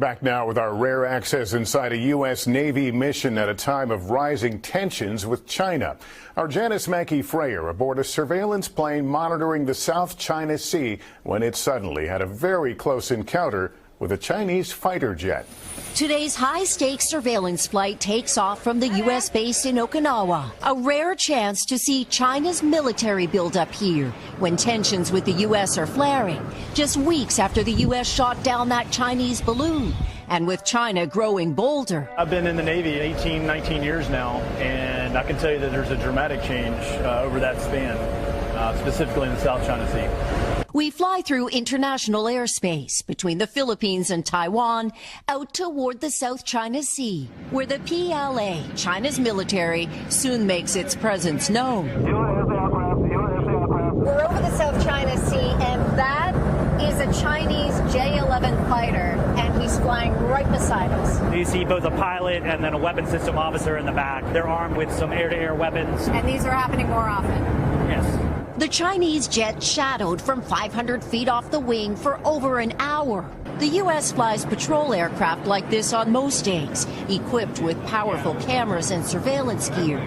Back now with our rare access inside a U.S. Navy mission at a time of rising tensions with China. Our Janice Mackey Freyer aboard a surveillance plane monitoring the South China Sea when it suddenly had a very close encounter with a Chinese fighter jet. Today's high-stakes surveillance flight takes off from the U.S. base in Okinawa, a rare chance to see China's military buildup here when tensions with the U.S. are flaring, just weeks after the U.S. shot down that Chinese balloon, and with China growing bolder. I've been in the Navy 18, 19 years now, and I can tell you that there's a dramatic change over that span, specifically in the South China Sea. We fly through international airspace between the Philippines and Taiwan out toward the South China Sea, where the PLA, China's military, soon makes its presence known. We're over the South China Sea, and that is a Chinese J-11 fighter, and he's flying right beside us. You see both a pilot and then a weapons system officer in the back. They're armed with some air-to-air weapons. And these are happening more often. Yes. The Chinese jet shadowed from 500 feet off the wing for over an hour. The U.S. flies patrol aircraft like this on most days, equipped with powerful cameras and surveillance gear.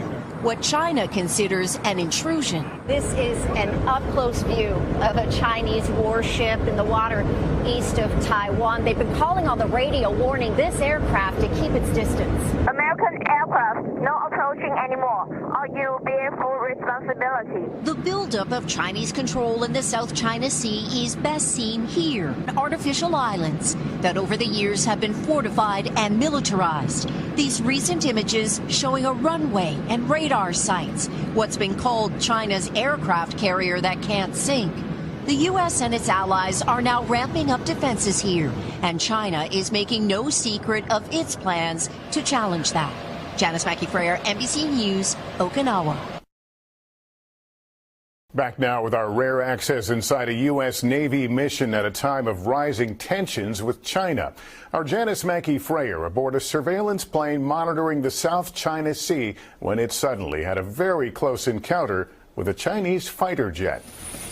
What China considers an intrusion. This is an up-close view of a Chinese warship in the water east of Taiwan. They've been calling on the radio warning this aircraft to keep its distance. American aircraft not approaching anymore, or you bear full responsibility. The buildup of Chinese control in the South China Sea is best seen here, artificial islands that over the years have been fortified and militarized. These recent images showing a runway and radar sites, what's been called China's aircraft carrier that can't sink. The U.S. and its allies are now ramping up defenses here, and China is making no secret of its plans to challenge that. Janice Mackey Freyer, NBC News, Okinawa. Back now with our rare access inside a U.S. Navy mission at a time of rising tensions with China. Our Janice Mackey Freyer aboard a surveillance plane monitoring the South China Sea when it suddenly had a very close encounter with a Chinese fighter jet.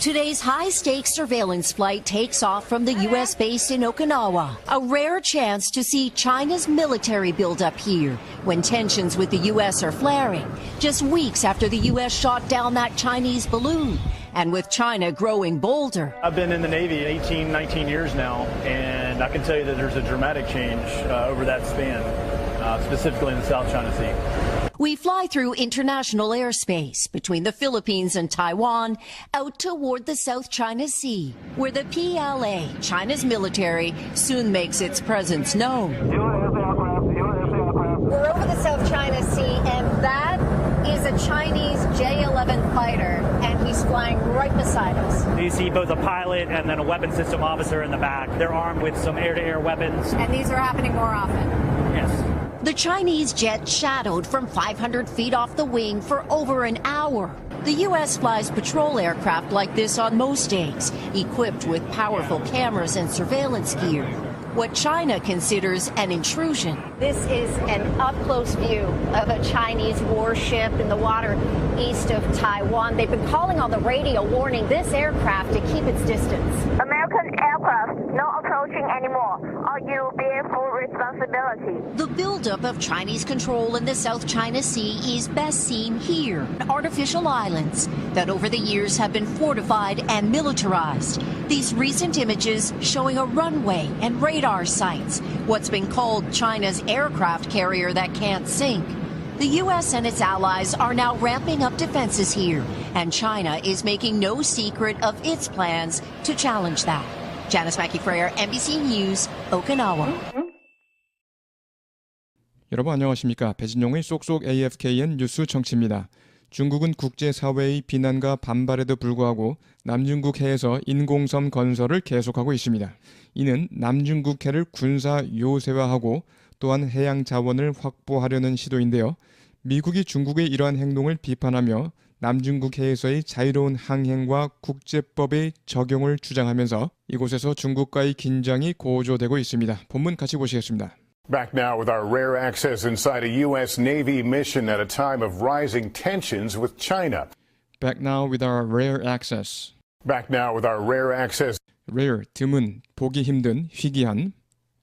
Today's high-stakes surveillance flight takes off from the U.S. base in Okinawa, a rare chance to see China's military buildup here when tensions with the U.S. are flaring, just weeks after the U.S. shot down that Chinese balloon, and with China growing bolder. I've been in the Navy 18, 19 years now, and I can tell you that there's a dramatic change over that span, specifically in the South China Sea. We fly through international airspace between the Philippines and Taiwan out toward the South China Sea, where the PLA, China's military, soon makes its presence known. We're over the South China Sea, and that is a Chinese J-11 fighter, and he's flying right beside us. You see both a pilot and then a weapons system officer in the back. They're armed with some air-to-air weapons. And these are happening more often. Yes. The Chinese jet shadowed from 500 feet off the wing for over an hour. The U.S. flies patrol aircraft like this on most days, equipped with powerful cameras and surveillance gear. What China considers an intrusion. This is an up-close view of a Chinese warship in the water east of Taiwan. They've been calling on the radio warning this aircraft to keep its distance. American aircraft not approaching anymore, or you bear full responsibility. The buildup of Chinese control in the South China Sea is best seen here, artificial islands that over the years have been fortified and militarized. These recent images showing a runway and radar sites, what's been called China's aircraft carrier that can't sink. The U.S. and its allies are now ramping up defenses here, and China is making no secret of its plans to challenge that. Janice Mackey Freyer, NBC News, Okinawa. 여러분 안녕하십니까? 배진용의 쏙쏙 AFKN 뉴스 정치입니다. 중국은 국제사회의 비난과 반발에도 불구하고 남중국 해에서 인공섬 건설을 계속하고 있습니다. 이는 남중국 해를 군사 요새화하고 또한 해양 자원을 확보하려는 시도인데요. 미국이 중국의 이러한 행동을 비판하며 남중국 해에서의 자유로운 항행과 국제법의 적용을 주장하면서 이곳에서 중국과의 긴장이 고조되고 있습니다. 본문 같이 보시겠습니다. Back now with our rare access inside a U.S. Navy mission at a time of rising tensions with China. Back now with our rare access. Back now with our rare access. Rare, 드문, 보기 힘든, 희귀한.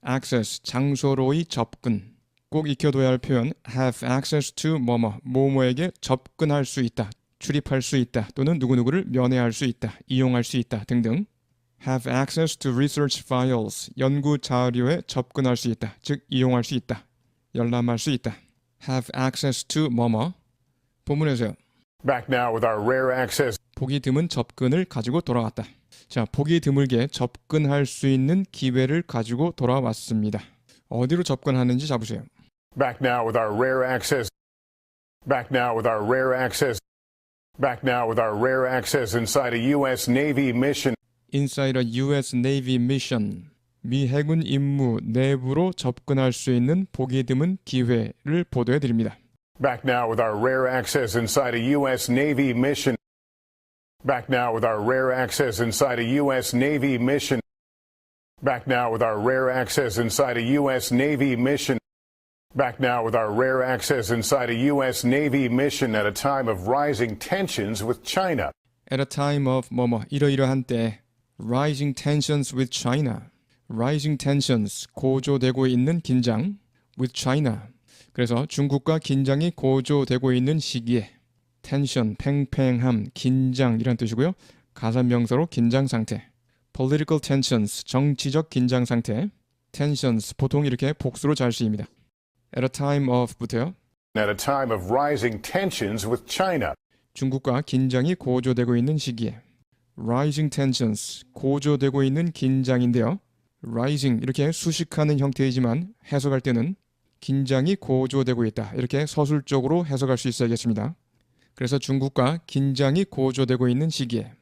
access, 장소로의 접근. 꼭 익혀둬야 할 표현 have access to 뭐뭐에게 접근할 수 있다, 출입할 수 있다, 또는 누구누구를 면회할 수 있다, 이용할 수 있다 등등. have access to research files, 연구 자료에 접근할 수 있다, 즉 이용할 수 있다, 열람할 수 있다. have access to 본문에서요. Back now with our rare access. 보기 드문 접근을 가지고 돌아왔다. 자, 보기 드물게 접근할 수 있는 기회를 가지고 돌아왔습니다. 어디로 접근하는지 잡으세요. Back now with our rare access. Back now with our rare access. Back now with our rare access inside a U.S. Navy mission. Inside a U.S. Navy mission. 미 해군 임무 내부로 접근할 수 있는 보기 드문 기회를 보도해 드립니다. Back now with our rare access inside a U.S. Navy mission. Back now with our rare access inside a U.S. Navy mission. Back now with our rare access inside a U.S. Navy mission. Back now with our rare access inside a U.S. Navy mission at a time of rising tensions with China. At a time of 이러이러한 때 rising tensions with China. rising tensions, 고조되고 있는 긴장 with China. 그래서 중국과 긴장이 고조되고 있는 시기에 tension, 팽팽함, 긴장이란 뜻이고요. 가산명사로 긴장 상태. political tensions, 정치적 긴장 상태. tensions, 보통 이렇게 복수로 잘 쓰입니다. at a time of부터요. At a time of rising tensions with China. 중국과 긴장이 고조되고 있는 시기에 rising tensions, 고조되고 있는 긴장인데요. rising, 이렇게 수식하는 형태이지만 해석할 때는 긴장이 고조되고 있다, 이렇게 서술적으로 해석할 수 있어야겠습니다. 그래서 중국과 긴장이 고조되고 있는 시기에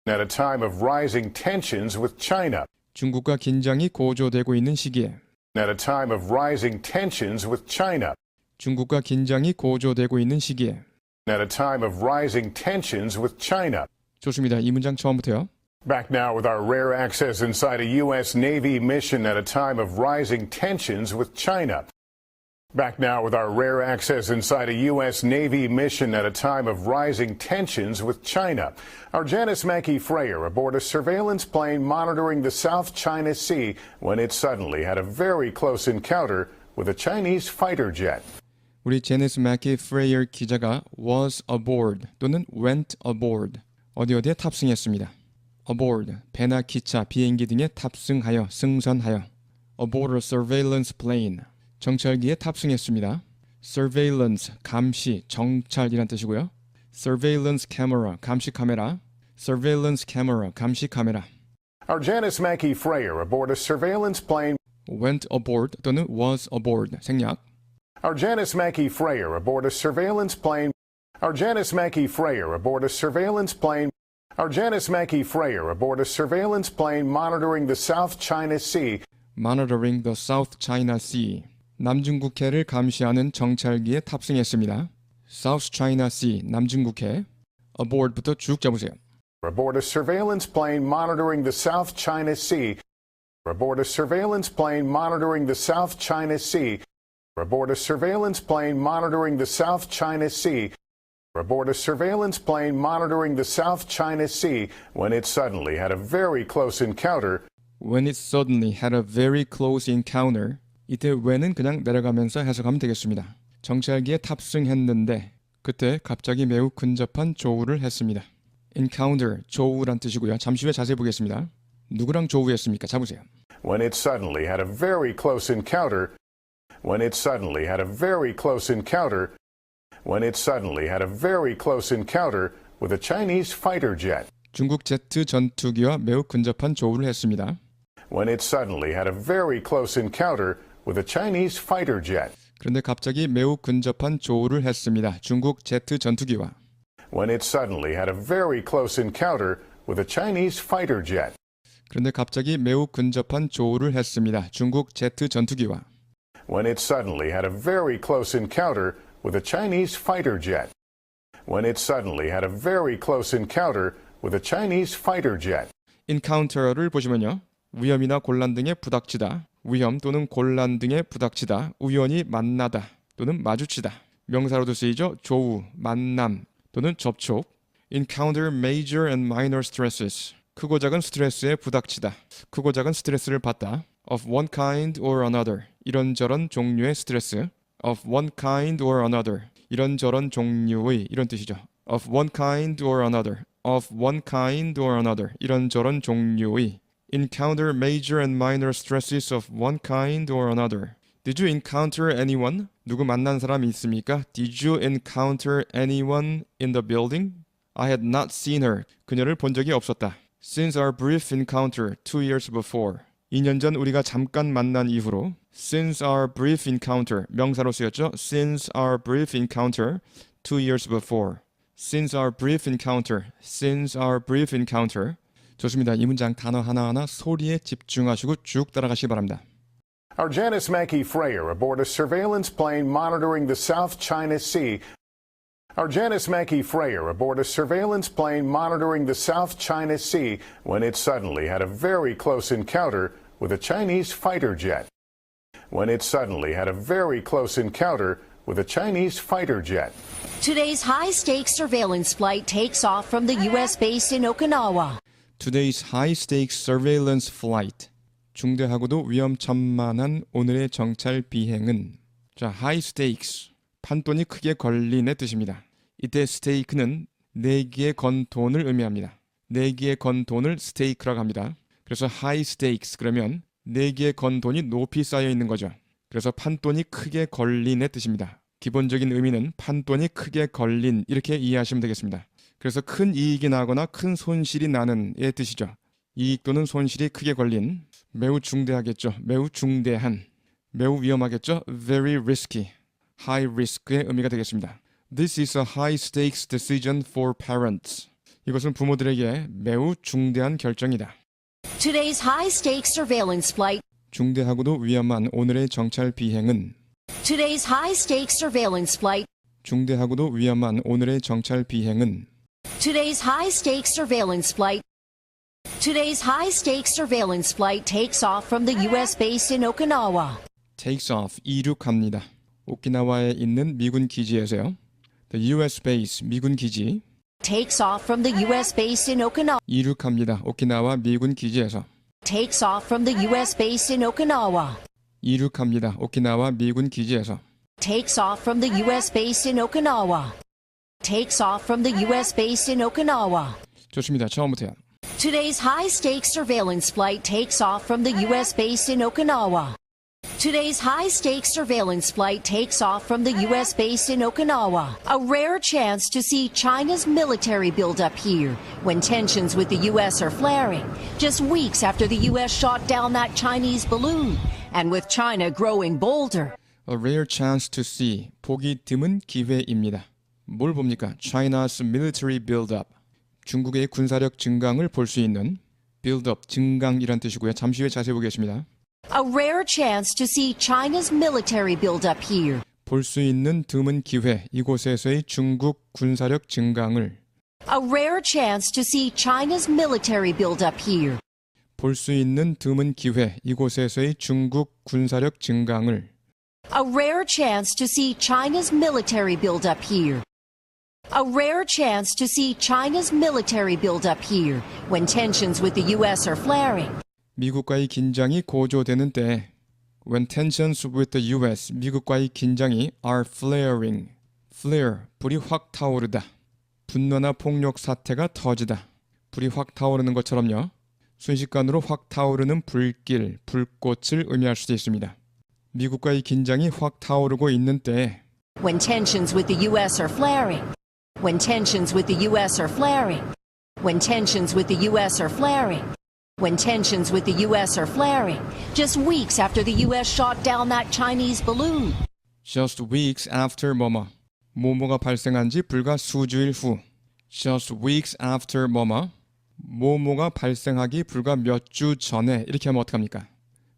At a time of rising tensions with China. 중국과 긴장이 고조되고 있는 시기에 At a time of rising tensions with China. 중국과 긴장이 고조되고 있는 시기에 At a time of rising tensions with China. 좋습니다. 이 문장 처음부터요. Back now with our rare access inside a U.S. Navy mission at a time of rising tensions with China. Back now with our rare access inside a U.S. Navy mission at a time of rising tensions with China. Our Janice Mackey Freyer aboard a surveillance plane monitoring the South China Sea when it suddenly had a very close encounter with a Chinese fighter jet. 우리 제니스 마키 프레이어 기자가 was aboard 또는 went aboard 어디에 탑승했습니다. aboard, 배나 기차, 비행기 등에 탑승하여, 승선하여. aboard a surveillance plane, 정찰기에 탑승했습니다. surveillance, 감시, 정찰이란 뜻이고요. surveillance camera, 감시 카메라. surveillance camera, 감시 카메라. Our Janice Mackey Freyer aboard a surveillance plane. went aboard 또는 was aboard, 생략. Our Janice Mackey Freyer aboard a surveillance plane. Our Janice Mackey Freyer aboard a surveillance plane. Our Janice Mackey Freyer aboard a surveillance plane monitoring the South China Sea. monitoring the South China Sea. 남중국해를 감시하는 정찰기에 탑승했습니다. South China Sea, 남중국해. aboard부터 쭉 잡으세요. Aboard a surveillance plane monitoring the South China Sea. Aboard a surveillance plane monitoring the South China Sea. Aboard a surveillance plane monitoring the South China Sea. Aboard a surveillance plane monitoring the South China Sea when it suddenly had a very close encounter. When it suddenly had a very close encounter. 이때 when은 그냥 내려가면서 해석하면 되겠습니다. 정찰기에 탑승했는데 그때 갑자기 매우 근접한 조우를 했습니다. encounter, 조우란 뜻이고요. 잠시 후에 자세히 보겠습니다. 누구랑 조우했습니까? 잡으세요. When it suddenly had a very close encounter. When it suddenly had a very close encounter. When it suddenly had a very close encounter with a Chinese fighter jet. 중국 제트 전투기와 매우 근접한 조우를 했습니다. When it suddenly had a very close encounter with a Chinese fighter jet. 그런데 갑자기 매우 근접한 조우를 했습니다. 중국 제트 전투기와. When it suddenly had a very close encounter with a Chinese fighter jet. 그런데 갑자기 매우 근접한 조우를 했습니다. 중국 제트 전투기와. When it suddenly had a very close encounter with a Chinese fighter jet. When it suddenly had a very close encounter with a Chinese fighter jet. encounter를 보시면요. 위험이나 곤란 등에 부닥치다. 위험 또는 곤란 등에 부닥치다. 우연히 만나다 또는 마주치다. 명사로도 쓰이죠. 조우, 만남 또는 접촉. encounter major and minor stresses. 크고 작은 스트레스에 부닥치다. 크고 작은 스트레스를 받다. of one kind or another. 이런저런 종류의 스트레스. of one kind or another. 이런저런 종류의 이런 뜻이죠. of one kind or another. of one kind or another. 이런저런 종류의 encounter major and minor stresses of one kind or another. Did you encounter anyone? 누구 만난 사람이 있습니까? Did you encounter anyone in the building? I had not seen her. 그녀를 본 적이 없었다. Since our brief encounter 2 years before. 2년 전 우리가 잠깐 만난 이후로 Since our brief encounter. 명사로 쓰였죠. Since our brief encounter 2 years before. Since our brief encounter. Since our brief encounter. 좋습니다. 이 문장 단어 하나하나 소리에 집중하시고 쭉 따라가시기 바랍니다. Our Janice Mackey Freyer aboard a surveillance plane monitoring the South China Sea. Our Janice Mackey Freyer aboard a surveillance plane monitoring the South China Sea when it suddenly had a very close encounter with a Chinese fighter jet. When it suddenly had a very close encounter with a Chinese fighter jet. Today's high-stakes surveillance flight takes off from the U.S. base in Okinawa. Today's high-stakes surveillance flight. 중대하고도 위험천만한 오늘의 정찰 비행은 자, high stakes. 판돈이 크게 걸린의 뜻입니다. 이때 stake는 내기에 건 돈을 의미합니다. 내기에 건 돈을 stake라고 합니다. 그래서 high stakes 그러면 내기에 건 돈이 높이 쌓여 있는 거죠. 그래서 판돈이 크게 걸린의 뜻입니다. 기본적인 의미는 판돈이 크게 걸린 이렇게 이해하시면 되겠습니다. 그래서 큰 이익이 나거나 큰 손실이 나는의 뜻이죠. 이익 또는 손실이 크게 걸린 매우 중대하겠죠. 매우 중대한 매우 위험하겠죠. Very risky. high risk의 의미가 되겠습니다. This is a high stakes decision for parents. 이것은 부모들에게 매우 중대한 결정이다. Today's high-stakes surveillance flight. 중대하고도 위험한 오늘의 정찰 비행은 Today's high-stakes surveillance flight. 중대하고도 위험한 오늘의 정찰 비행은 Today's high-stakes surveillance flight. Today's high-stakes surveillance flight takes off from the U.S. base in Okinawa. takes off 이륙합니다. 오키나와에 있는 미군 기지에서요. The U.S. base 미군 기지 Takes off from the U.S. base in Okinawa. 이륙합니다. 오키나와 미군 기지에서 Takes off from the U.S. base in Okinawa. 이륙합니다. 오키나와 미군 기지에서 Takes off from the U.S. base in Okinawa. Takes off from the U.S. base in Okinawa. 좋습니다. 처음부터요. Today's high-stakes surveillance flight takes off from the U.S. base in Okinawa. Today's high-stakes surveillance flight takes off from the U.S. base in Okinawa. A rare chance to see China's military buildup here when tensions with the U.S. are flaring, just weeks after the U.S. shot down that Chinese balloon, and with China growing bolder. A rare chance to see. 보기 드문 기회입니다. 뭘 봅니까? China's military buildup. 중국의 군사력 증강을 볼 수 있는 buildup, 증강이란 뜻이고요. 잠시 후에 자세히 보겠습니다. A rare chance to see China's military buildup here. 볼 수 있는 드문 기회, 이곳에서의 중국 군사력 증강을 A rare chance to see China's military buildup here. 볼 수 있는 드문 기회, 이곳에서의 중국 군사력 증강을 A rare chance to see China's military buildup here. A rare chance to see China's military buildup here when tensions with the U.S. are flaring. 미국과의 긴장이 고조되는 때 When tensions with the U.S. 미국과의 긴장이 are flaring. Flare, 불이 확 타오르다. 분노나 폭력 사태가 터지다. 불이 확 타오르는 것처럼요. 순식간으로 확 타오르는 불길, 불꽃을 의미할 수도 있습니다. 미국과의 긴장이 확 타오르고 있는 때 When tensions with the U.S. are flaring. When tensions with the U.S. are flaring. When tensions with the U.S. are flaring. When tensions with the U.S. are flaring. Just weeks after the U.S. shot down that Chinese balloon. Just weeks after 뭐뭐. 뭐뭐가 발생한 지 불과 수주일 후. Just weeks after 뭐뭐. 뭐뭐가 발생하기 불과 몇 주 전에 이렇게 하면 어떡합니까?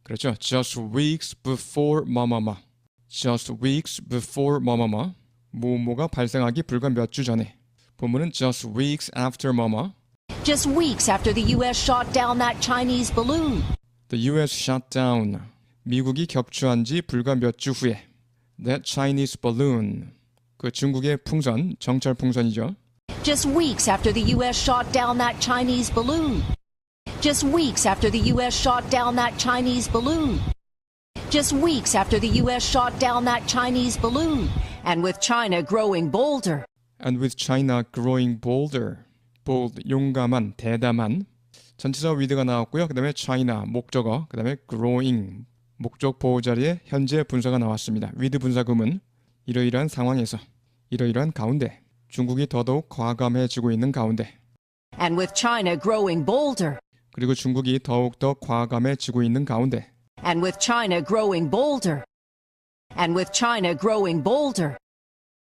그렇죠. Just weeks before 뭐뭐뭐. Just weeks before 뭐뭐뭐. 뭐뭐가 발생하기 불과 몇 주 전에. 본문은 just weeks after 뭐뭐. Just weeks after the U.S. shot down that Chinese balloon. The U.S. shot down. 미국이 격추한 지 불과 몇 주 후에. That Chinese balloon. 그 중국의 풍선, 정찰 풍선이죠. Just weeks after the U.S. shot down that Chinese balloon. just weeks after the U.S. shot down that Chinese balloon. Just weeks after the U.S. shot down that Chinese balloon, and with China growing bolder. And with China growing bolder. bold, 용감한, 대담한. 전치사 with가 나왔고요. 그 다음에 China, 목적어, 그 다음에 growing, 목적 보호 자리에 현재 분사가 나왔습니다. with 분사구문, 이러이러한 상황에서, 이러이러한 가운데, 중국이 더더욱 과감해지고 있는 가운데. And with China growing bolder. 그리고 중국이 더욱더 과감해지고 있는 가운데. And with China growing bolder. And with China growing bolder.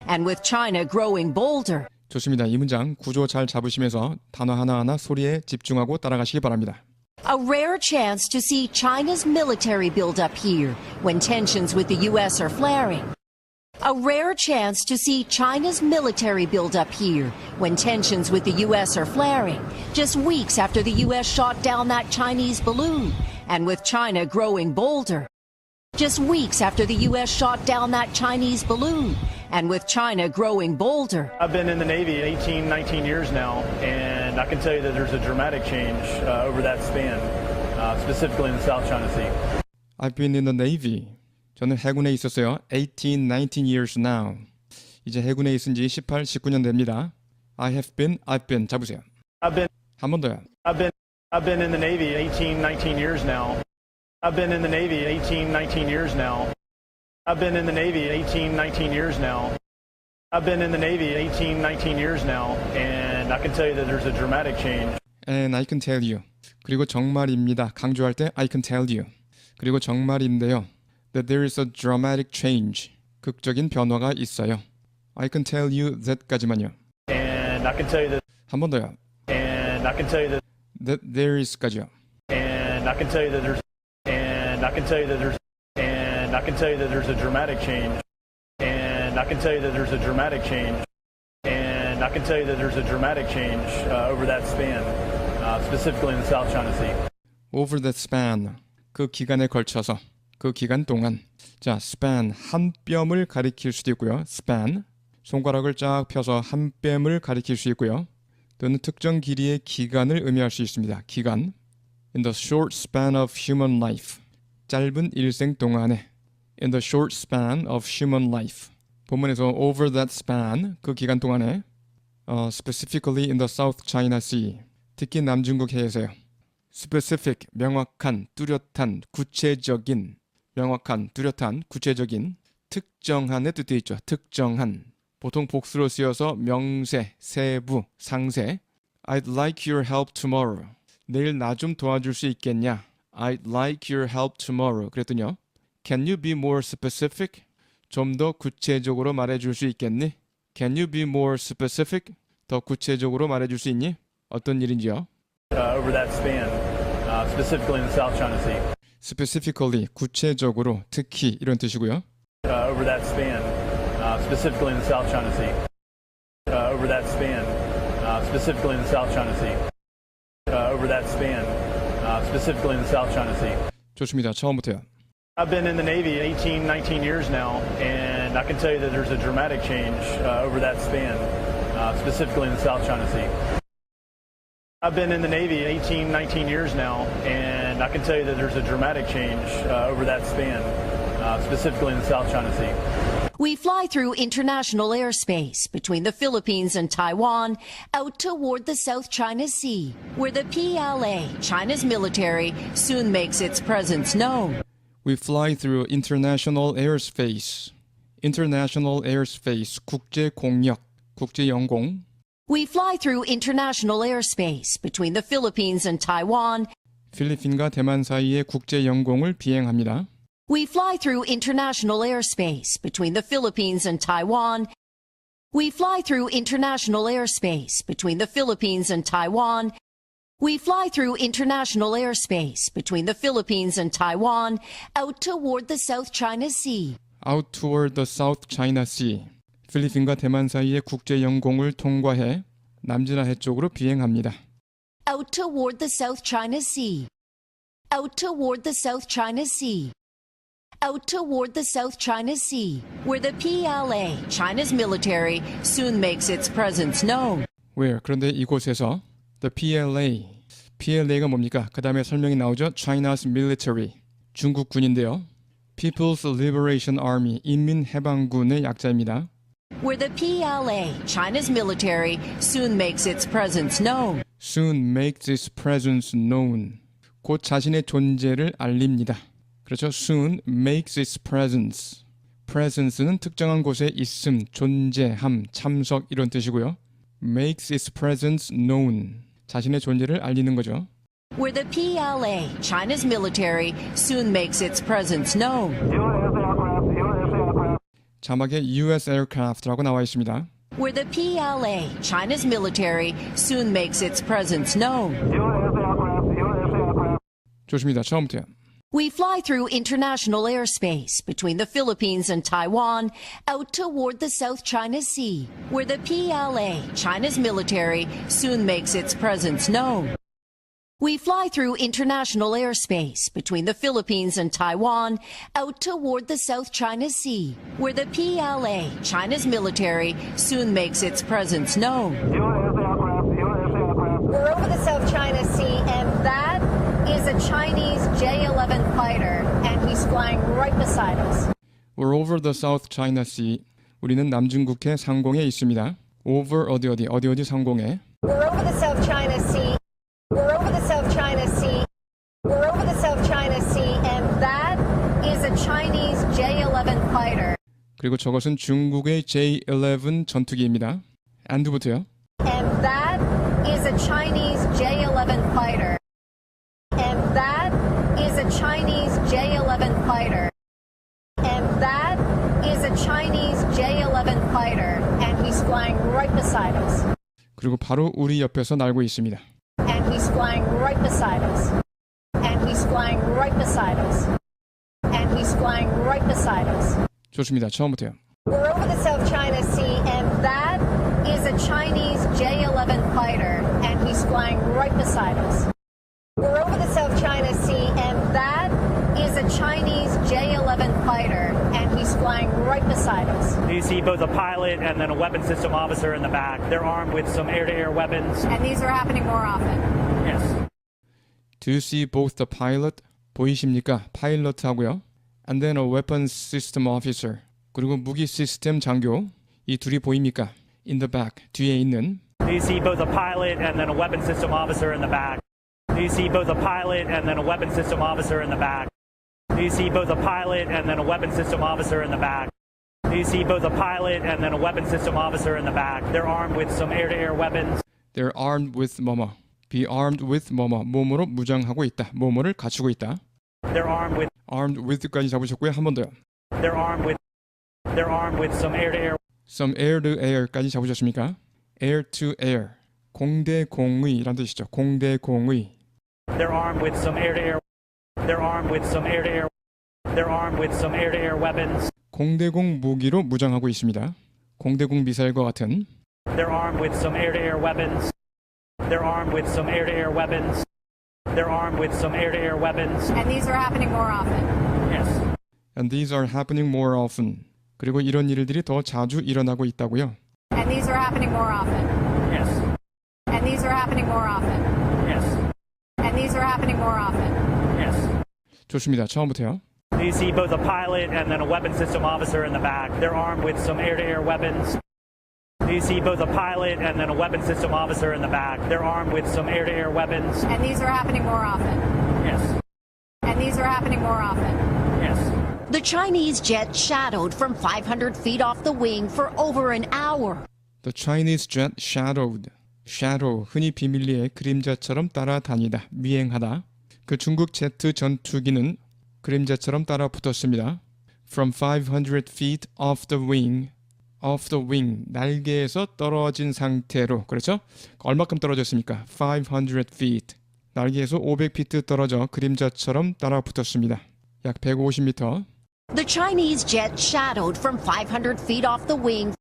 And with China growing bolder. 좋습니다. 이 문장 구조 잘 잡으시면서 단어 하나하나 소리에 집중하고 따라가시기 바랍니다. A rare chance to see China's military build up here when tensions with the U.S. are flaring. A rare chance to see China's military build up here when tensions with the U.S. are flaring, just weeks after the U.S. shot down that Chinese balloon, and with China growing bolder. Just weeks after the U.S. shot down that Chinese balloon, and with China growing bolder. I've been in the Navy 18, 19 years now, and I can tell you that there's a dramatic change over that span, specifically in the South China Sea. I've been in the Navy. 저는 해군에 있었어요. 18, 19 years now. 이제 해군에 있은 지 18, 19년 됩니다. I've been. 잡으세요. 한 번 더요. I've been in the Navy 18, 19 years now. I've been in the Navy 18, 19 years now. I've been in the Navy 18, 19 years now. I've been in the Navy 18, 19 years now, and I can tell you that there's a dramatic change. And I can tell you. 그리고 정말입니다. 강조할 때 I can tell you. 그리고 정말인데요. That there is a dramatic change. 극적인 변화가 있어요. I can tell you that까지만요. And I can tell you that. 한 번 더요. And I can tell you that. That there is까지요. And I can tell you that there's. And I can tell you that there's. And I can tell you that there's a dramatic change. And I can tell you that there's a dramatic change. And I can tell you that there's a dramatic change over that span, specifically in the South China Sea. Over that span. 그 기간에 걸쳐서. 그 기간 동안. 자, span. 한 뼘을 가리킬 수도 있고요. span. 손가락을 쫙 펴서 한 뼘을 가리킬 수 있고요. 또는 특정 길이의 기간을 의미할 수 있습니다. 기간. In the short span of human life. 짧은 일생 동안에. In the short span of human life. 본문에서 over that span, 그 기간 동안에 specifically in the South China Sea. 특히 남중국 해에서요. specific, 명확한, 뚜렷한, 구체적인. 명확한, 뚜렷한, 구체적인, 특정한의 뜻도 있죠. 특정한. 보통 복수로 쓰여서 명세, 세부, 상세. I'd like your help tomorrow. 내일 나 좀 도와줄 수 있겠냐? I'd like your help tomorrow. 그랬더니요. Can you be more specific? 좀 더 구체적으로 말해줄 수 있겠니? Can you be more specific? 더 구체적으로 말해줄 수 있니? 어떤 일인지요? Over that span, specifically in the South China Sea. Specifically, 구체적으로, 특히 이런 뜻이고요. Over that span, specifically in the South China Sea. Over that span, specifically in the South China Sea. Over that span, specifically in the South China Sea. 좋습니다. 처음부터요. I've been in the Navy 18, 19 years now, and I can tell you that there's a dramatic change over that span, specifically in the South China Sea. I've been in the Navy 18, 19 years now, and I can tell you that there's a dramatic change over that span, specifically in the South China Sea. We fly through international airspace between the Philippines and Taiwan out toward the South China Sea, where the PLA, China's military, soon makes its presence known. We fly through international airspace. International airspace, 국제 공역, 국제 영공. We fly through international airspace between the Philippines and Taiwan. 필리핀과 대만 사이의 국제 영공을 비행합니다. We fly through international airspace between the Philippines and Taiwan. We fly through international airspace between the Philippines and Taiwan. We fly through international airspace between the Philippines and Taiwan out toward the South China Sea. Out toward the South China Sea. 필리핀과 대만 사이의 국제 영공을 통과해 남진아해 쪽으로 비행합니다. Out toward the South China Sea. Out toward the South China Sea. Out toward the South China Sea, where the PLA, China's military, soon makes its presence known. Where? 그런데 이곳에서 the PLA, PLA가 뭡니까? 그 다음에 설명이 나오죠. China's military. 중국 군인데요. People's Liberation Army, 인민해방군의 약자입니다. Where the PLA, China's military, soon makes its presence known. Soon makes its presence known. 곧 자신의 존재를 알립니다. 그렇죠? Soon makes its presence. Presence는 특정한 곳에 있음, 존재함, 참석 이런 뜻이고요. Makes its presence known. 자신의 존재를 알리는 거죠. Where the PLA, China's military, soon makes its presence known. 자막에 US aircraft라고 나와 있습니다. Where the PLA, China's military, soon makes its presence known. 좋습니다. 처음부터요. We fly through international airspace between the Philippines and Taiwan out toward the South China Sea, where the PLA, China's military, soon makes its presence known. We fly through international airspace between the Philippines and Taiwan out toward the South China Sea, where the PLA, China's military, soon makes its presence known. We're over the South China Sea, and that is a Chinese J-11 fighter, and he's flying right beside us. We're over the South China Sea. 우리는 남중국해 상공에 있습니다. Over 어디 상공에. We're over the South China Sea. We're over the South China Sea. We're over the South China Sea, and that is a Chinese J-11 fighter. 그리고 저것은 중국의 J-11 전투기입니다. and부터요. And that is a Chinese J-11 fighter. And that is a Chinese J-11 fighter. And that is a Chinese J-11 fighter, and he's flying right beside us. 그리고 바로 우리 옆에서 날고 있습니다. And he's flying right beside us. And he's flying right beside us. And he's flying right beside us. 좋습니다. 처음부터요. We're over the South China Sea, and that is a Chinese J-11 fighter, and he's flying right beside us. We're over the South China Sea, and that is a Chinese J-11 fighter, and he's flying right beside us. You see both a pilot and then a weapon system officer in the back. They're armed with some air-to-air weapons. And these are happening more often. Yes. Do you see both the pilot? 보이십니까? 파일럿 하고요. And then a weapons system officer. 그리고 무기 시스템 장교. 이 둘이 보입니까? In the back. 뒤에 있는. Do you see both a pilot and then a weapon system officer in the back? Do you see both a pilot and then a weapon system officer in the back? Do you see both a pilot and then a weapon system officer in the back? Do you see both a pilot and then a weapon system officer in the back? They're armed with some air-to-air weapons. They're armed with 뭐뭐. Be armed with 뭐뭐. 뭐뭐로 무장하고 있다. 뭐뭐를 갖추고 있다. They're armed with. Armed with까지 잡으셨고요. 한 번 더요. They're armed with some air-to-air. Some air to air까지 잡으셨습니까? Air to air. 공대공의라는 뜻이죠. 공대공의. They're armed with some air-to-air. They're armed with some air-to-air. They're armed with some air-to-air weapons. 공대공 무기로 무장하고 있습니다. 공대공 미사일과 같은. They're armed with some air-to-air weapons. They're armed with some air-to-air weapons. They're armed with some air-to-air weapons. And these are happening more often. Yes. And these are happening more often. 그리고 이런 일들이 더 자주 일어나고 있다고요. And these are happening more often. Yes. And these are happening more often. Yes. And these are happening more often. Yes. 좋습니다. 처음부터요. Do you see both a pilot and then a weapon system officer in the back? They're armed with some air-to-air weapons. Do you see both a pilot and then a weapon system officer in the back? They're armed with some air-to-air weapons. And these are happening more often. Yes. And these are happening more often. Yes. The Chinese jet shadowed from 500 feet off the wing for over an hour. The Chinese jet shadowed. shadow, 흔히 비밀리에 그림자처럼 따라다니다, 미행하다. 그 중국 제트 전투기는 그림자처럼 따라 붙었습니다. From 500 feet off the wing. off the wing, 날개에서 떨어진 상태로. 그렇죠? 얼마큼 떨어졌습니까? 500 feet. 날개에서 500피트 떨어져 그림자처럼 따라 붙었습니다. 약 150m. The Chinese jet shadowed from 500 feet off the wing.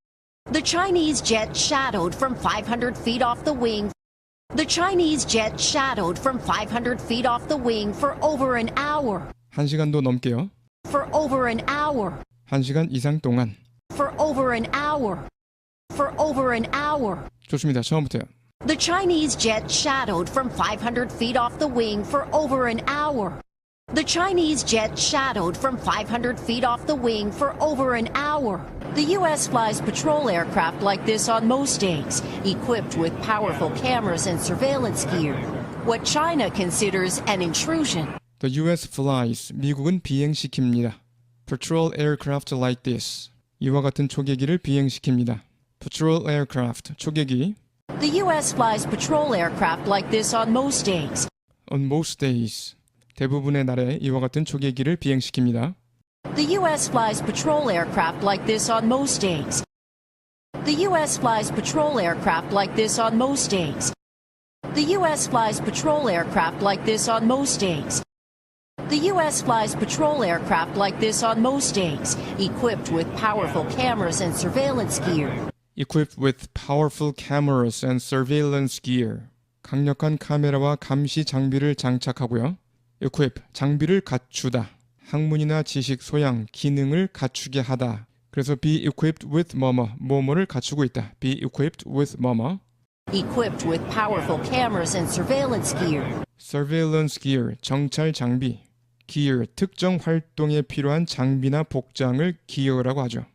The Chinese jet shadowed from 500 feet off the wing. The Chinese jet shadowed from 500 feet off the wing for over an hour. 1시간도 넘게요. For over an hour. 1시간 이상 동안. For over an hour. For over an hour. 좋습니다. 처음부터요. The Chinese jet shadowed from 500 feet off the wing for over an hour. The Chinese jet shadowed from 500 feet off the wing for over an hour. The U.S. flies patrol aircraft like this on most days, equipped with powerful cameras and surveillance gear. What China considers an intrusion. The U.S. flies, 미국은 비행시킵니다. Patrol aircraft like this. 이와 같은 초계기를 비행시킵니다. Patrol aircraft, 초계기. The U.S. flies patrol aircraft like this on most days. On most days. 대부분의 날에 이와 같은 초계기를 비행시킵니다. The U.S. flies patrol aircraft like this on most days. The U.S. flies patrol aircraft like this on most days. The U.S. flies patrol aircraft like this on most days. The U.S. flies patrol aircraft like this on most days, equipped with powerful cameras and surveillance gear. Equipped with powerful cameras and surveillance gear. 강력한 카메라와 감시 장비를 장착하고요. Equip, 장비를 갖추다. 학문이나 지식, 소양, 기능을 갖추게 하다. 그래서 be equipped with 뭐뭐를 갖추고 있다. Be equipped with 뭐뭐. Equipped with powerful cameras and surveillance gear. Surveillance gear, 정찰 장비. Gear, 특정 활동에 필요한 장비나 복장을 gear라고 하죠.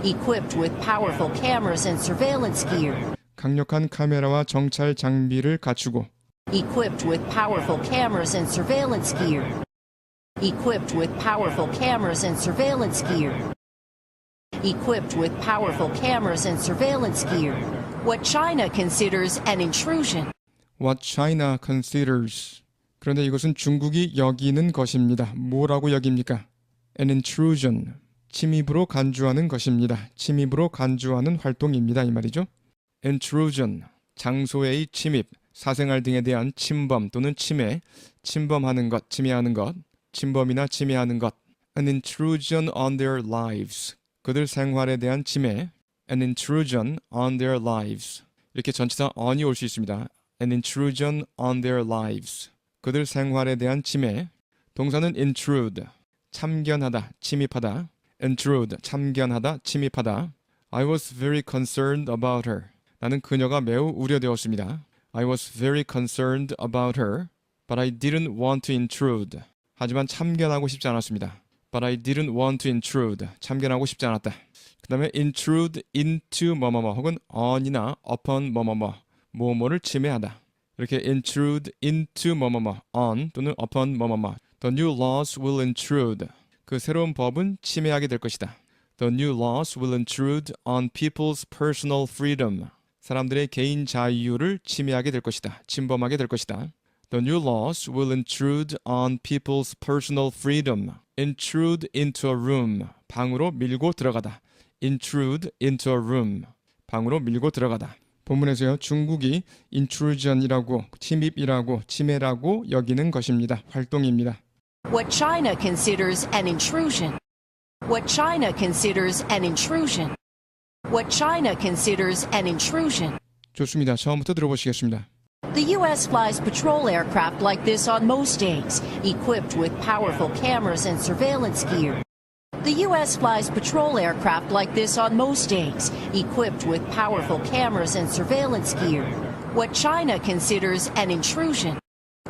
Equipped with powerful cameras and surveillance gear. 강력한 카메라와 정찰 장비를 갖추고. Equipped with powerful cameras and surveillance gear. Equipped with powerful cameras and surveillance gear. Equipped with powerful cameras and surveillance gear. What China considers an intrusion. What China considers. 그런데 이것은 중국이 여기는 것입니다. 뭐라고 여깁니까? An intrusion. 침입으로 간주하는 것입니다. 침입으로 간주하는 활동입니다. 이 말이죠. Intrusion. 장소의 침입, 사생활 등에 대한 침범 또는 침해, 침범하는 것, 침해하는 것, 침범이나 침해하는 것. An intrusion on their lives. 그들 생활에 대한 침해. An intrusion on their lives. 이렇게 전치사 on이 올 수 있습니다. An intrusion on their lives. 그들 생활에 대한 침해. 동사는 intrude. 참견하다, 침입하다. Intrude, 참견하다, 침입하다. I was very concerned about her. 나는 그녀가 매우 우려되었습니다. I was very concerned about her, but I didn't want to intrude. 하지만 참견하고 싶지 않았습니다. But I didn't want to intrude. 참견하고 싶지 않았다. 그 다음에 intrude into 뭐뭐뭐 혹은 on이나 upon 뭐뭐를 침해하다. 이렇게 intrude into 뭐뭐뭐, on 또는 upon 뭐뭐뭐. The new laws will intrude. 그 새로운 법은 침해하게 될 것이다. The new laws will intrude on people's personal freedom. 사람들의 개인 자유를 침해하게 될 것이다. 침범하게 될 것이다. The new laws will intrude on people's personal freedom. Intrude into a room. 방으로 밀고 들어가다. Intrude into a room. 방으로 밀고 들어가다. 본문에서요. 중국이 intrusion이라고, 침입이라고, 침해라고 여기는 것입니다. 활동입니다. What China considers an intrusion. What China considers an intrusion. What China considers an intrusion. 좋습니다. 처음부터 들어보시겠습니다. The U.S. flies patrol aircraft like this on most days, equipped with powerful cameras and surveillance gear. The U.S. flies patrol aircraft like this on most days, equipped with powerful cameras and surveillance gear. What China considers an intrusion.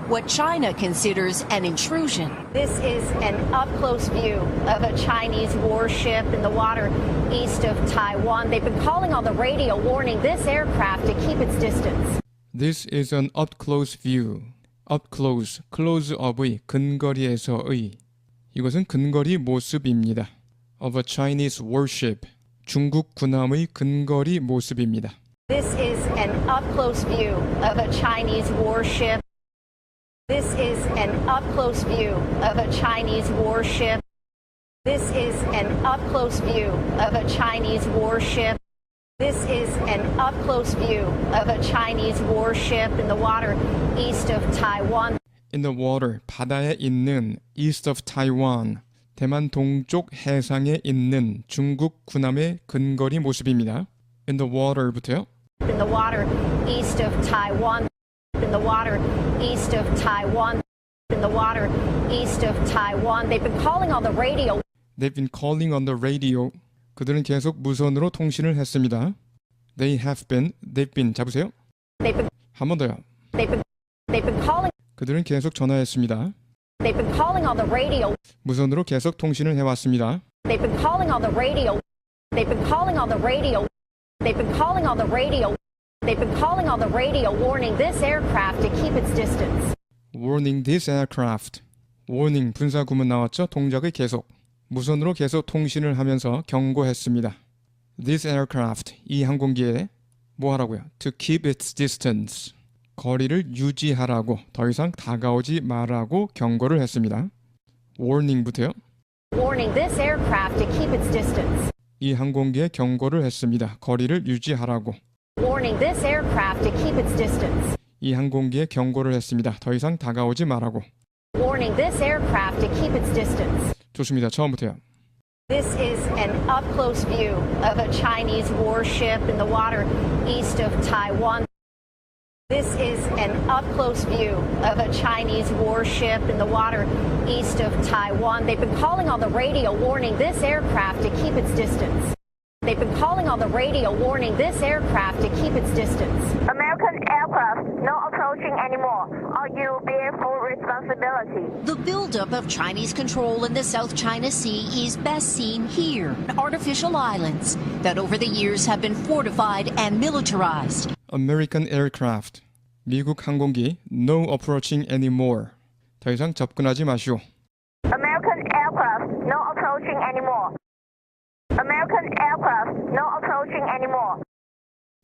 What China considers an intrusion. This is an up-close view of a Chinese warship in the water east of Taiwan. They've been calling on the radio warning this aircraft to keep its distance. This is an up-close view. Up-close, close-up의, 근거리에서의. 이것은 근거리 모습입니다. Of a Chinese warship. 중국 군함의 근거리 모습입니다. This is an up-close view of a Chinese warship. This is an up-close view of a Chinese warship. This is an up-close view of a Chinese warship. This is an up-close view of a Chinese warship in the water east of Taiwan. In the water, 바다에 있는 east of Taiwan, 대만 동쪽 해상에 있는 중국 군함의 근거리 모습입니다. In the water부터요. In the water east of Taiwan. In the water east of Taiwan. In the water east of Taiwan. They've been calling on the radio. They've been calling on the radio. 그들은 계속 무선으로 통신을 했습니다. They've been 잡으세요. 한 번 더요. They've been calling. 그들은 계속 전화했습니다. They've been calling on the radio. 무선으로 계속 통신을 해왔습니다. They've been calling on the radio. They've been calling on the radio. They've been calling on the radio. They've been calling on the radio warning this aircraft to keep its distance. Warning this aircraft. warning 분사 구문 나왔죠? 동작의 계속. 무선으로 계속 통신을 하면서 경고했습니다. This aircraft. 이 항공기에 뭐 하라고요? To keep its distance. 거리를 유지하라고, 더 이상 다가오지 말라고 경고를 했습니다. warning부터요. Warning this aircraft to keep its distance. 이 항공기에 경고를 했습니다. 거리를 유지하라고. Warning this aircraft to keep its distance. 이 항공기에 경고를 했습니다. 더 이상 다가오지 말라고. Warning this aircraft to keep its distance. 좋습니다. 처음부터요. This is an up-close view of a Chinese warship in the water east of Taiwan. This is an up-close view of a Chinese warship in the water east of Taiwan. They've been calling on the radio warning this aircraft to keep its distance. They've been calling on the radio warning this aircraft to keep its distance. American aircraft not approaching anymore, or you bear full responsibility. The buildup of Chinese control in the South China Sea is best seen here. Artificial islands that over the years have been fortified and militarized. American aircraft. 미국 항공기 no approaching anymore. 더 이상 접근하지 마시오. American aircraft not approaching anymore. American aircraft not approaching anymore.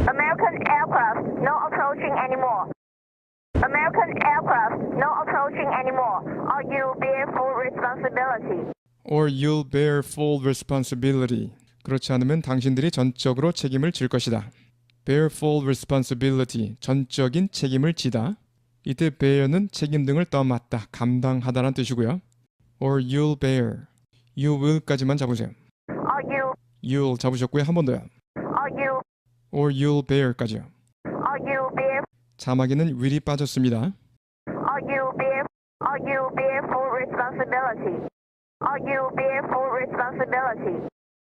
American aircraft not approaching anymore. American aircraft not approaching anymore, or you bear full responsibility. Or you'll bear full responsibility. 그렇지 않으면 당신들이 전적으로 책임을 질 것이다. bear full responsibility. 전적인 책임을 지다. 이때 bear는 책임 등을 떠맡다, 감당하다라는 뜻이고요. Or you'll bear. You will까지만 잡으세요. Or you, You'll 잡으셨고요. 한 번 더요. or you, Or you'll bear까지요. or you bear, 자막에는 will이 빠졌습니다. or you bear full responsibility. Or you bear full responsibility.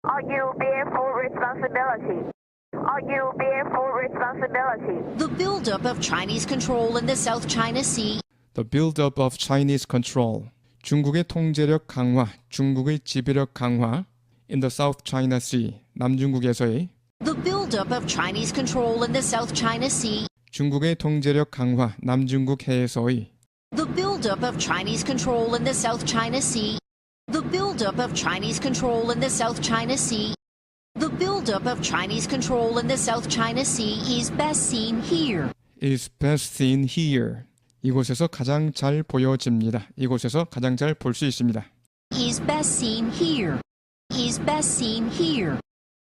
Or you bear full responsibility. Or you bear full responsibility. The buildup of Chinese control in the South China Sea The build-up of Chinese control. 중국의 통제력 강화, 중국의 지배력 강화. In the South China Sea. 남중국에서의 The buildup of Chinese control in the South China Sea. 중국의 통제력 강화, 남중국 해에서의 The buildup of Chinese control in the South China Sea. The buildup of Chinese control in the South China Sea. The buildup of Chinese control in the South China Sea is best seen here. is best seen here. 이곳에서 가장 잘 보여집니다. 이곳에서 가장 잘 볼 수 있습니다. Is best seen here. Is best seen here.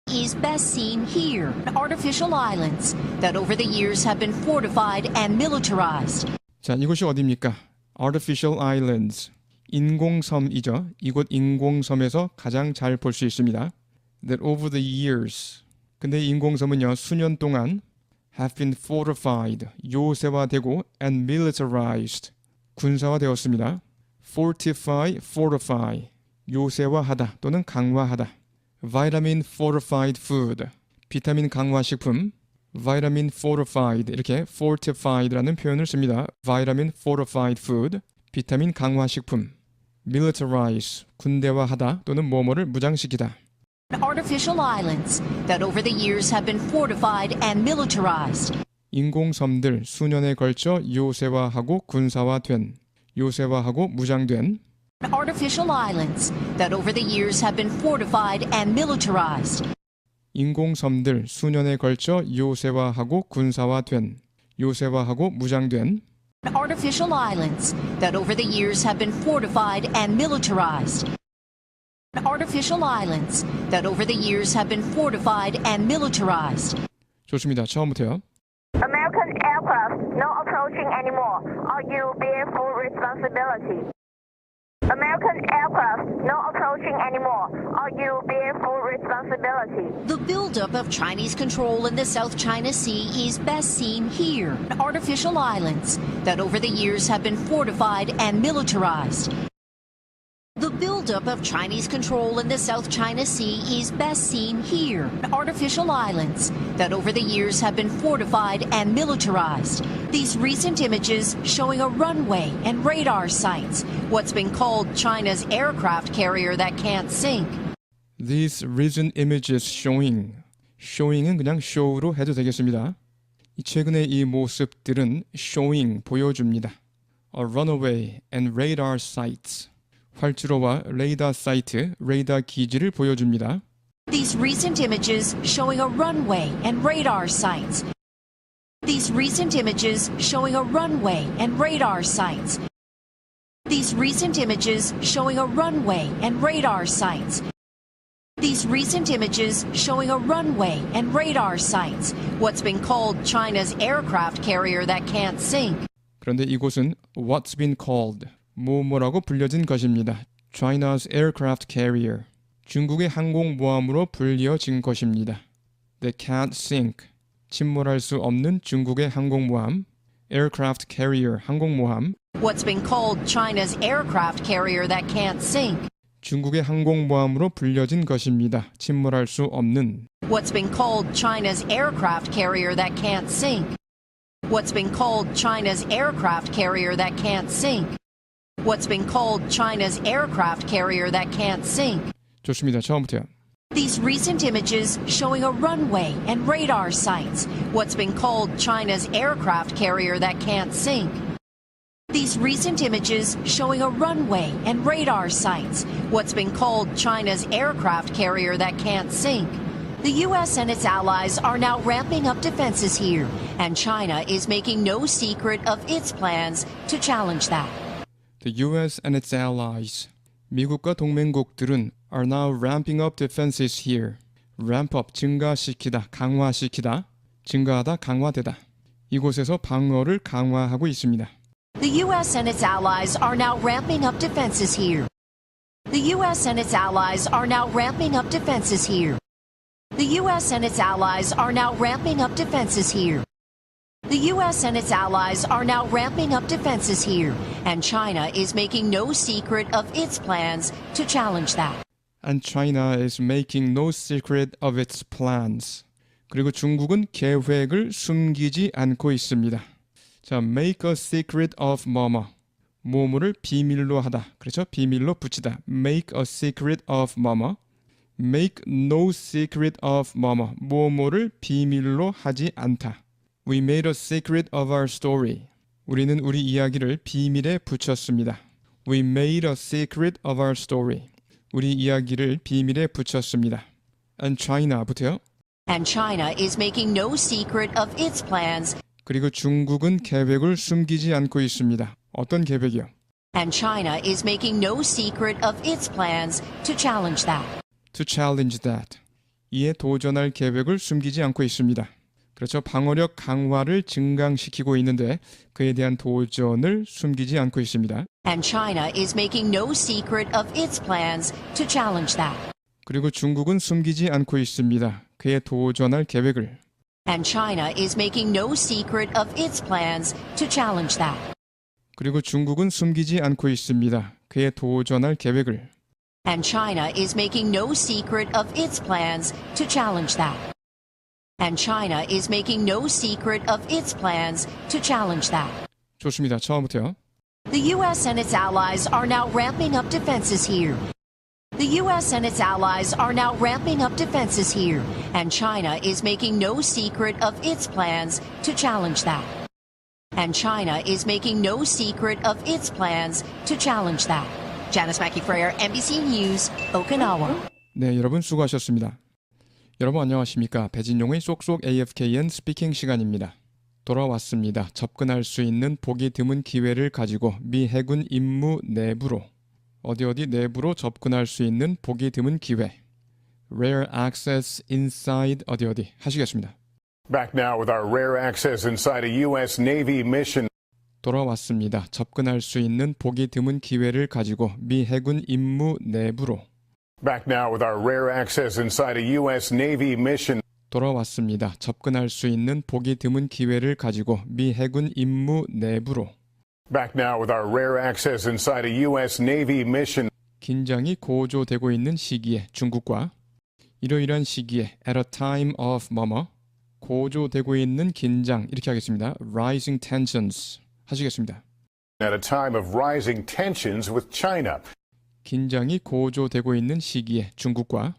Is best seen here. Artificial islands that over the years have been fortified and militarized. 자, 이곳이 어디입니까? Artificial Islands. 인공섬이죠. 이곳 인공섬에서 가장 잘 볼 수 있습니다. That over the years. 근데 인공섬은요, 수년 동안 have been fortified. 요새화되고 and militarized. 군사화되었습니다. fortify. 요새화하다 또는 강화하다. vitamin fortified food. 비타민 강화 식품. vitamin fortified. 이렇게 fortified라는 표현을 씁니다. vitamin fortified food. 비타민 강화 식품. militarize. 군대화하다 또는 뭐뭐를 무장시키다. Artificial islands that over the years have been fortified and militarized. 인공섬들 수년에 걸쳐 요새화하고 군사화된, 요새화하고 무장된. Artificial islands that over the years have been fortified and militarized. 인공섬들 수년에 걸쳐 요새화하고 군사화된, 요새화하고 무장된. Artificial islands that over the years have been fortified and militarized. Artificial islands that over the years have been fortified and militarized. 좋습니다. 처음부터요. American aircraft not approaching anymore, or you bear full responsibility. American aircraft not approaching anymore, or you bear full responsibility. The buildup of Chinese control in the South China Sea is best seen here. Artificial islands that over the years have been fortified and militarized. The buildup buildup of Chinese control in the South China Sea is best seen here, artificial islands that over the years have been fortified and militarized. These recent images showing a runway and radar sites, what's been called China's aircraft carrier that can't sink. These recent images showing은 그냥 show로 해도 되겠습니다. 최근의 이 모습들은 showing, 보여줍니다. A runway and radar sites. 활주로와 레이더 사이트, 레이더 기지를 보여줍니다. These recent images showing a runway and radar sites. These recent images showing a runway and radar sites. These recent images showing a runway and radar sites. These recent images showing a runway and radar sites, what's been called China's aircraft carrier that can't sink. 그런데 이곳은 what's been called, 뭐뭐라고 불려진 것입니다. China's aircraft carrier, 중국의 항공모함으로 불려진 것입니다. That can't sink, 침몰할 수 없는 중국의 항공모함. Aircraft carrier, 항공모함. What's been called China's aircraft carrier that can't sink. 중국의 항공모함으로 불려진 것입니다. 침몰할 수 없는. What's been called China's aircraft carrier that can't sink. What's been called China's aircraft carrier that can't sink. What's been called China's aircraft carrier that can't sink. 좋습니다. 처음부터요. These recent images showing a runway and radar sites, what's been called China's aircraft carrier that can't sink. These recent images showing a runway and radar sites, what's been called China's aircraft carrier that can't sink. The U.S. and its allies are now ramping up defenses here, and China is making no secret of its plans to challenge that. The U.S. and its allies, 미국과 동맹국들은 are now ramping up defenses here. Ramp up, 증가시키다, 강화시키다, 증가하다, 강화되다. 이곳에서 방어를 강화하고 있습니다. The U.S. and its allies are now ramping up defenses here. The U.S. and its allies are now ramping up defenses here. The U.S. and its allies are now ramping up defenses here. The U.S. and its allies are now ramping up defenses here, and China is making no secret of its plans to challenge that. And China is making no secret of its plans. 그리고 중국은 계획을 숨기지 않고 있습니다. 자, make a secret of 뭐뭐. 뭐뭐를 비밀로 하다. 그렇죠? 비밀로 붙이다. Make a secret of 뭐뭐. Make no secret of 뭐뭐. 뭐뭐를 비밀로 하지 않다. We made a secret of our story. 우리는 우리 이야기를 비밀에 붙였습니다. We made a secret of our story. 우리 이야기를 비밀에 붙였습니다. And China부터요. And China is making no secret of its plans. 그리고 중국은 계획을 숨기지 않고 있습니다. 어떤 계획이요? And China is making no secret of its plans to challenge that. To challenge that. 이에 도전할 계획을 숨기지 않고 있습니다. 그렇죠. 방어력 강화를 증강시키고 있는데 그에 대한 도전을 숨기지 않고 있습니다. And China is making no secret of its plans to challenge that. 그리고 중국은 숨기지 않고 있습니다. 그에 도전할 계획을. And China is making no secret of its plans to challenge that. 그리고 중국은 숨기지 않고 있습니다. 그에 도전할 계획을. And China is making no secret of its plans to challenge that. And China is making no secret of its plans to challenge that. 좋습니다. 처음부터요. The U.S. and its allies are now ramping up defenses here. The U.S. and its allies are now ramping up defenses here, and China is making no secret of its plans to challenge that. And China is making no secret of its plans to challenge that. Janice Mackey Frayer, NBC News, Okinawa. 네, 여러분 수고하셨습니다. 여러분 안녕하십니까? 배진용의 쏙쏙 AFKN 스피킹 시간입니다. 돌아왔습니다. 접근할 수 있는 보기 드문 기회를 가지고 미 해군 임무 내부로 어디 내부로 접근할 수 있는 보기 드문 기회. Rare access inside 어디 하시겠습니다. Back now with our rare access inside a U.S. Navy mission. 돌아왔습니다. 접근할 수 있는 보기 드문 기회를 가지고 미 해군 임무 내부로. Back now with our rare access inside a U.S. Navy mission. 돌아왔습니다. 접근할 수 있는 보기 드문 기회를 가지고 미 해군 임무 내부로. Back now with our rare access inside a U.S. Navy mission. 긴장이 고조되고 있는 시기에 중국과 이러이러한 시기에 at a time of 뭐뭐 고조되고 있는 긴장 이렇게 하겠습니다. rising tensions 하시겠습니다. At a time of rising tensions with China. 긴장이 고조되고 있는 시기에 중국과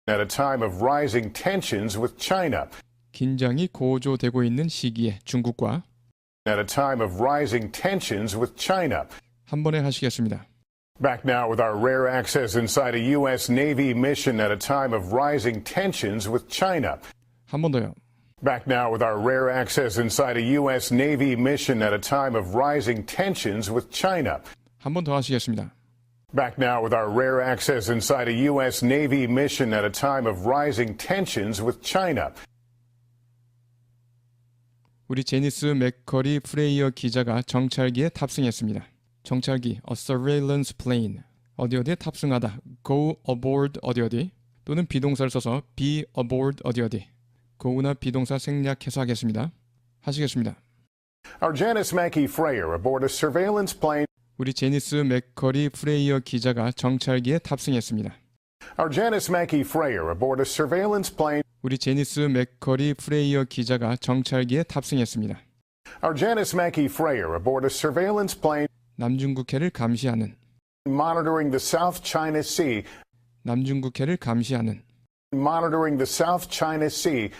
At a time of rising tensions with China. 긴장이 고조되고 있는 시기에 중국과 At a time of rising tensions with China. 한 번에 하시겠습니다. Back now with our rare access inside a U.S. Navy mission at a time of rising tensions with China. 한 번 더요. Back now with our rare access inside a U.S. Navy mission at a time of rising tensions with China. 한 번 더 하시겠습니다. Back now with our rare access inside a U.S. Navy mission at a time of rising tensions with China. 우리 제니스 맥커리 프레이어 기자가 정찰기에 탑승했습니다. 정찰기, a surveillance plane. 어디어디에 탑승하다, go aboard 어디어디 또는 비동사를 써서 be aboard 어디어디. go나 비동사 생략해서 하겠습니다. 하시겠습니다. Our Janice Mackey Freyer aboard a surveillance plane. 우리 제니스 맥커리 프레이어 기자가 정찰기에 탑승했습니다. Our Janice Mackey Freyer aboard a surveillance plane. 우리 제니스 맥커리 프레이어 기자가 정찰기에 탑승했습니다. Our Janice Mackey Freyer aboard a surveillance plane. 남중국해를 감시하는 monitoring the South China Sea. 남중국해를 감시하는 Monitoring the South China Sea.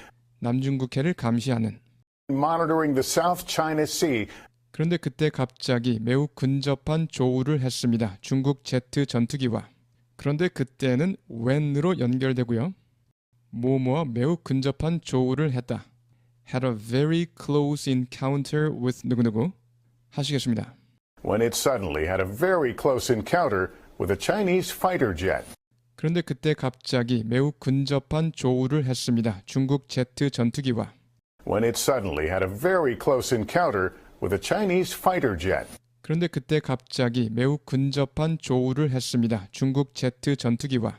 남중국해를 감시하는 Monitoring the South China Sea. 그런데 그때 갑자기 매우 근접한 조우를 했습니다. 중국 제트 전투기와. 그런데 그때는 when으로 연결되고요. 뭐뭐와 매우 근접한 조우를 했다. had a very close encounter with 누구누구 하시겠습니다. When it suddenly had a very close encounter with a Chinese fighter jet. 그런데 그때 갑자기 매우 근접한 조우를 했습니다. 중국 제트 전투기와. When it suddenly had a very close encounter with a Chinese fighter jet. 그런데 그때 갑자기 매우 근접한 조우를 했습니다. 중국 제트 전투기와.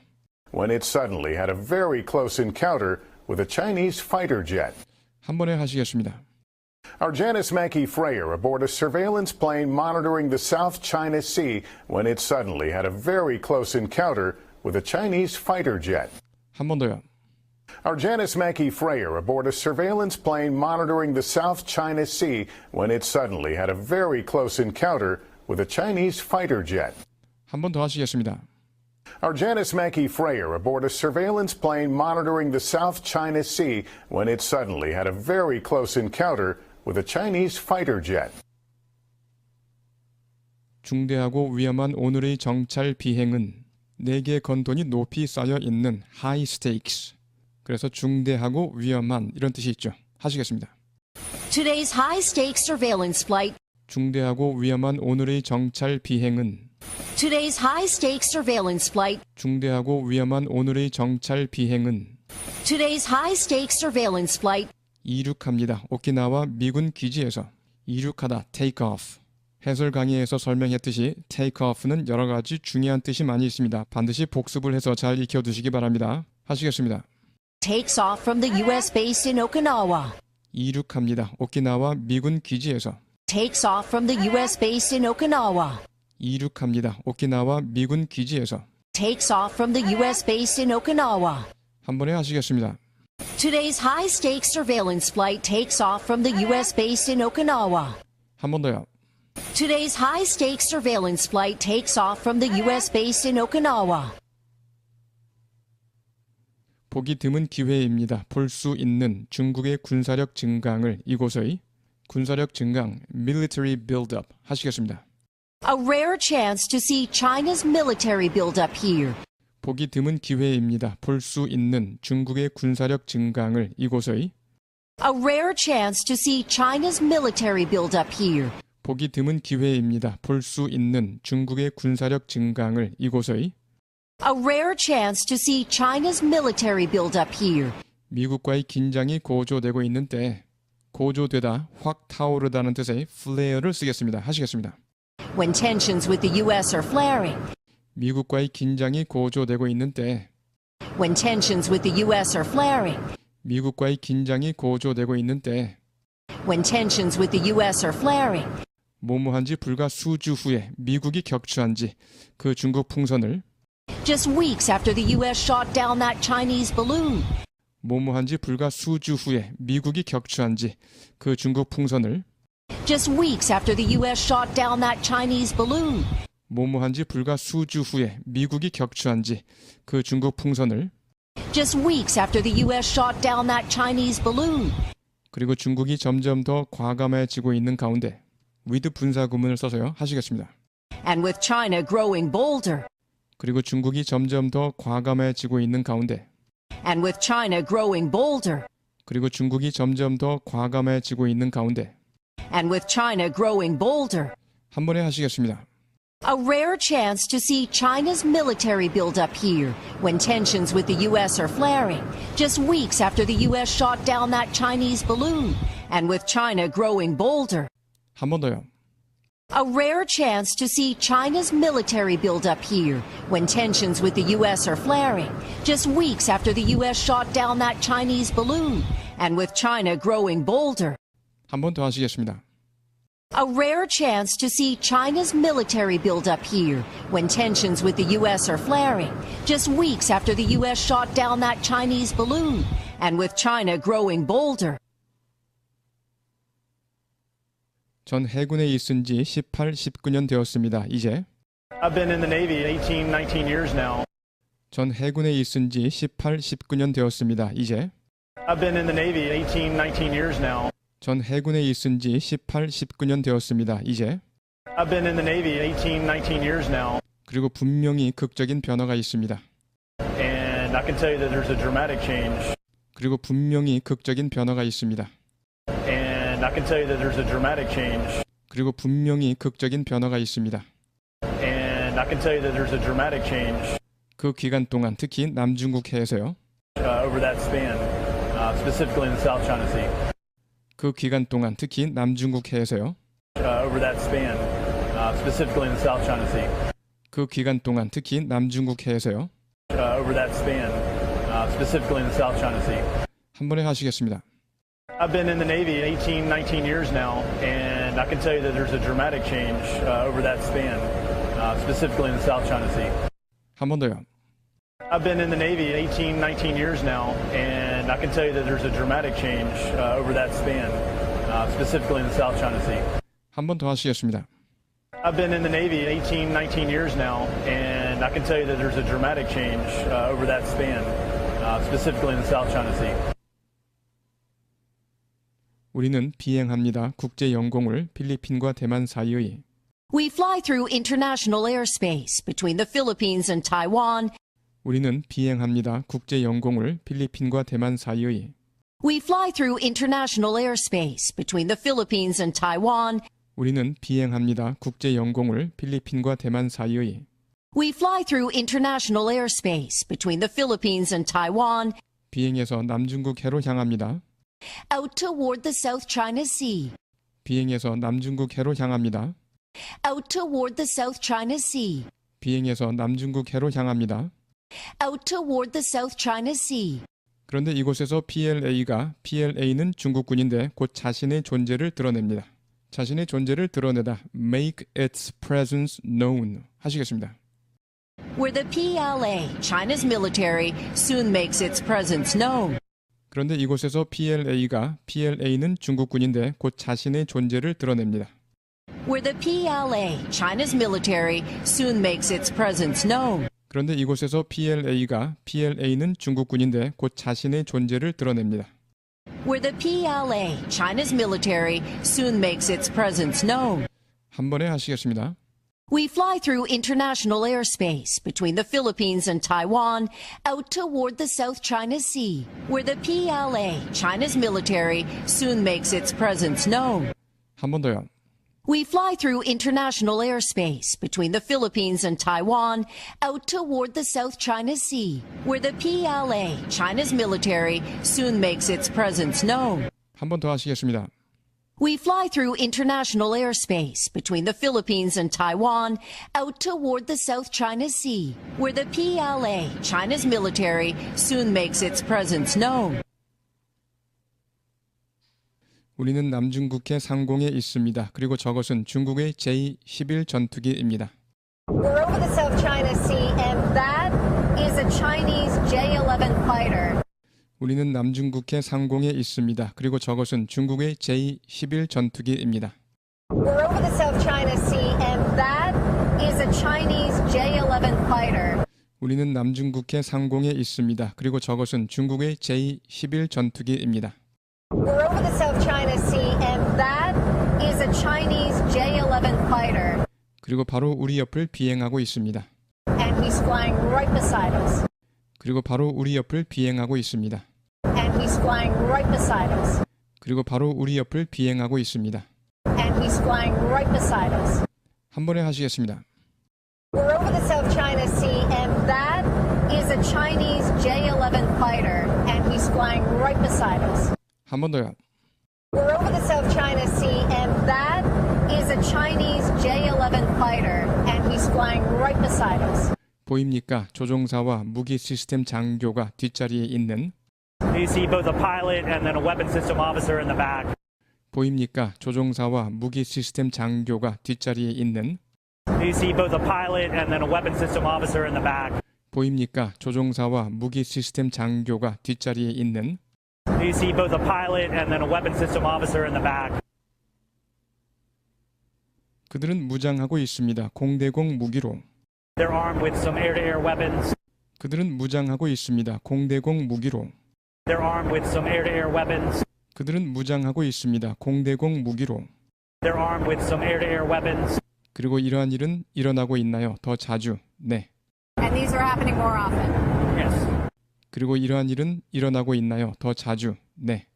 When it suddenly had a very close encounter with a Chinese fighter jet. 한 번에 하시겠습니다. Our Janice Mackey Freyer aboard a surveillance plane monitoring the South China Sea when it suddenly had a very close encounter with a Chinese fighter jet. 한 번 더요. Our Janice Mackey Freyer aboard a surveillance plane monitoring the South China Sea when it suddenly had a very close encounter with a Chinese fighter jet. 한 번 더 하시겠습니다. Our Janice Mackey Freyer aboard a surveillance plane monitoring the South China Sea when it suddenly had a very close encounter with a Chinese fighter jet. 중대하고 위험한 오늘의 정찰 비행은 내게 건 돈이 높이 쌓여 있는 high stakes. 그래서 중대하고 위험한 이런 뜻이 있죠. 하시겠습니다. Today's high-stakes surveillance flight. 중대하고 위험한 오늘의 정찰 비행은 Today's high-stakes surveillance flight. 중대하고 위험한 오늘의 정찰 비행은 Today's high-stakes surveillance flight. 이륙합니다. 오키나와 미군 기지에서 이륙하다 take off. 해설 강의에서 설명했듯이 take off는 여러 가지 중요한 뜻이 많이 있습니다. 반드시 복습을 해서 잘 익혀두시기 바랍니다. 하시겠습니다. Takes off from the U.S. base in Okinawa. 이륙합니다. 오키나와 미군 기지에서 Takes off from the U.S. base in Okinawa. 이륙합니다. 오키나와 미군 기지에서 Takes off from the U.S. base in Okinawa. 한 번에 하시겠습니다. Today's high-stakes surveillance flight takes off from the U.S. base in Okinawa. 한 번 더요. Today's high-stakes surveillance flight takes off from the U.S. base in Okinawa. 보기 드문 기회입니다. 볼 수 있는 중국의 군사력 증강을 이곳의 군사력 증강 military build-up 하시겠습니다. A rare chance to see China's military build-up here. 보기 드문 기회입니다. 볼 수 있는 중국의 군사력 증강을 이곳의 A rare chance to see China's military build-up here. 보기 드문 기회입니다. 볼 수 있는 중국의 군사력 증강을 이곳의 A rare chance to see China's military build-up here. 미국과의 긴장이 고조되고 있는 때 고조되다, 확 타오르다는 뜻의 flare를 쓰겠습니다. 하시겠습니다. When tensions with the U.S. are flaring. 미국과의 긴장이 고조되고 있는 때 When tensions with the U.S. are flaring. 미국과의 긴장이 고조되고 있는 때 When tensions with the U.S. are flaring. 모모한 지 불과 수주 후에 미국이 격추한 지 그 중국 풍선을 Just weeks after the U.S. shot down that Chinese balloon. 모모한 지 불과 수주 후에 미국이 격추한 지 그 중국 풍선을 Just weeks after the U.S. shot down that Chinese balloon. 모모한 지 불과 수주 후에 미국이 격추한 지 그 중국 풍선을 Just weeks after the U.S. shot down that Chinese balloon. 그리고 중국이 점점 더 과감해지고 있는 가운데 with 분사 구문을 써서요 하시겠습니다. And with China growing bolder. 그리고 중국이 점점 더 과감해지고 있는 가운데 And with China growing bolder. 그리고 중국이 점점 더 과감해지고 있는 가운데 And with China growing bolder. 한 번에 하시겠습니다. A rare chance to see China's military build up here when tensions with the U.S. are flaring, just weeks after the U.S. shot down that Chinese balloon, and with China growing bolder. 한 번 더요. A rare chance to see China's military build up here when tensions with the U.S. are flaring, just weeks after the U.S. shot down that Chinese balloon, and with China growing bolder. 한 번 더 하시겠습니다. A rare chance to see China's military build up here when tensions with the U.S. are flaring, just weeks after the U.S. shot down that Chinese balloon, and with China growing bolder. 전 해군에 있은 지 18, 19년 되었습니다. 이제 I've been in the Navy 18, 19 years now. 전 해군에 있은 지 18, 19년 되었습니다. 이제 I've been in the Navy 18, 19 years now. 전 해군에 있은 지 18, 19년 되었습니다. 이제 I've been in the Navy 18, 19 years now. 그리고 분명히 극적인 변화가 있습니다. And I can tell you that there's a dramatic change. 그리고 분명히 극적인 변화가 있습니다. And I can tell you that there's a dramatic change. 그리고 분명히 극적인 변화가 있습니다. And I can tell you that there's a dramatic change 그 기간 동안 특히 남중국 해에서요. over that span, specifically in the South China Sea. 그 기간 동안 특히 남중국 해에서요. Over that span, specifically in the South China Sea. 그 기간 동안 특히 남중국 해에서요. Over that span, specifically in the South China Sea. 한 번에 하시겠습니다. I've been in the Navy 18, 19 years now, and I can tell you that there's a dramatic change over that span, specifically in the South China Sea. 한 번 더요. I've been in the Navy 18, 19 years now, and I can tell you that there's a dramatic change over that span, specifically in the South China Sea. 한 번 더 하시겠습니다. I've been in the Navy 18, 19 years now, and I can tell you that there's a dramatic change over that span, specifically in the South China Sea. 우리는 비행합니다. 국제 영공을 필리핀과 대만 사이의 We fly through international airspace between the Philippines and Taiwan. 우리는 비행합니다. 국제 영공을 필리핀과 대만 사이의 We fly through international airspace between the Philippines and Taiwan. 우리는 비행합니다. 국제 영공을 필리핀과 대만 사이의 We fly through international airspace between the Philippines and Taiwan. 비행해서 남중국 해로 향합니다. Out toward the South China Sea. 비행해서 남중국 해로 향합니다. Out toward the South China Sea. 비행해서 남중국 해로 향합니다. Out toward the South China Sea. 그런데 이곳에서 PLA는 중국군인데 곧 자신의 존재를 드러냅니다. 자신의 존재를 드러내다 make its presence known 하시겠습니다. Where the PLA, China's military, soon makes its presence known. 그런데 이곳에서 PLA는 중국군인데 곧 자신의 존재를 드러냅니다. Where the PLA, China's military, soon makes its presence known. 그런데 이곳에서 PLA는 중국군인데 곧 자신의 존재를 드러냅니다. Where the PLA, China's military, soon makes its presence known. 한 번에 하시겠습니다. We fly through international airspace between the Philippines and Taiwan, out toward the South China Sea, where the PLA, China's military, soon makes its presence known. 한 번 더요. We fly through international airspace between the Philippines and Taiwan, out toward the South China Sea, where the PLA, China's military, soon makes its presence known. 한 번 더 하시겠습니다. We fly through international airspace between the Philippines and Taiwan, out toward the South China Sea, where the PLA, China's military, soon makes its presence known. 우리는 남중국해 상공에 있습니다. 그리고 저것은 중국의 제-11 전투기입니다. We're over the South China Sea, and that is a Chinese J-11 fighter. 우리는 남중국해 상공에 있습니다. 그리고 저것은 중국의 제-11 전투기입니다. We're over the South China Sea, and that is a Chinese J-11 fighter. 우리는 남중국해 상공에 있습니다. 그리고 저것은 중국의 제-11 전투기입니다. We're over the South China Sea, and that is a Chinese J-11 fighter. 그리고 바로 우리 옆을 비행하고 있습니다. And he's flying right beside us. 그리고 바로 우리 옆을 비행하고 있습니다. And he's flying right beside us. 그리고 바로 우리 옆을 비행하고 있습니다. And he's flying right beside us. 한 번에 하시겠습니다. We're over the South China Sea, and that is a Chinese J-11 fighter. And he's flying right beside us. 한 번 더요. We're over the South China Sea, and that is a Chinese J-11 fighter. And he's flying right beside us. 보입니까? 조종사와 무기 시스템 장교가 뒷자리에 있는 You see both a pilot and then a weapon system officer in the back. 보입니까? 조종사와 무기 시스템 장교가 뒷자리에 있는 You see both a pilot and then a weapon system officer in the back. 보입니까? 조종사와 무기 시스템 장교가 뒷자리에 있는 You see both a pilot and then a weapon system officer in the back. 그들은 무장하고 있습니다. 공대공 무기로. They're armed with some air-to-air weapons. 그들은 무장하고 있습니다. 공대공 무기로. They're armed with some air-to-air weapons. 그들은 무장하고 있습니다. 공대공 무기로. They're armed with some air-to-air weapons. 그리고 이러한 일은 일어나고 있나요? 더 자주. 네. And these are happening more often. Yes. 그리고 이러한 일은 일어나고 있나요? 더 자주. 네.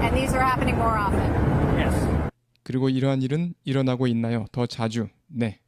And these are happening more often. Yes. 그리고 이러한 일은 일어나고 있나요? 더 자주. 네.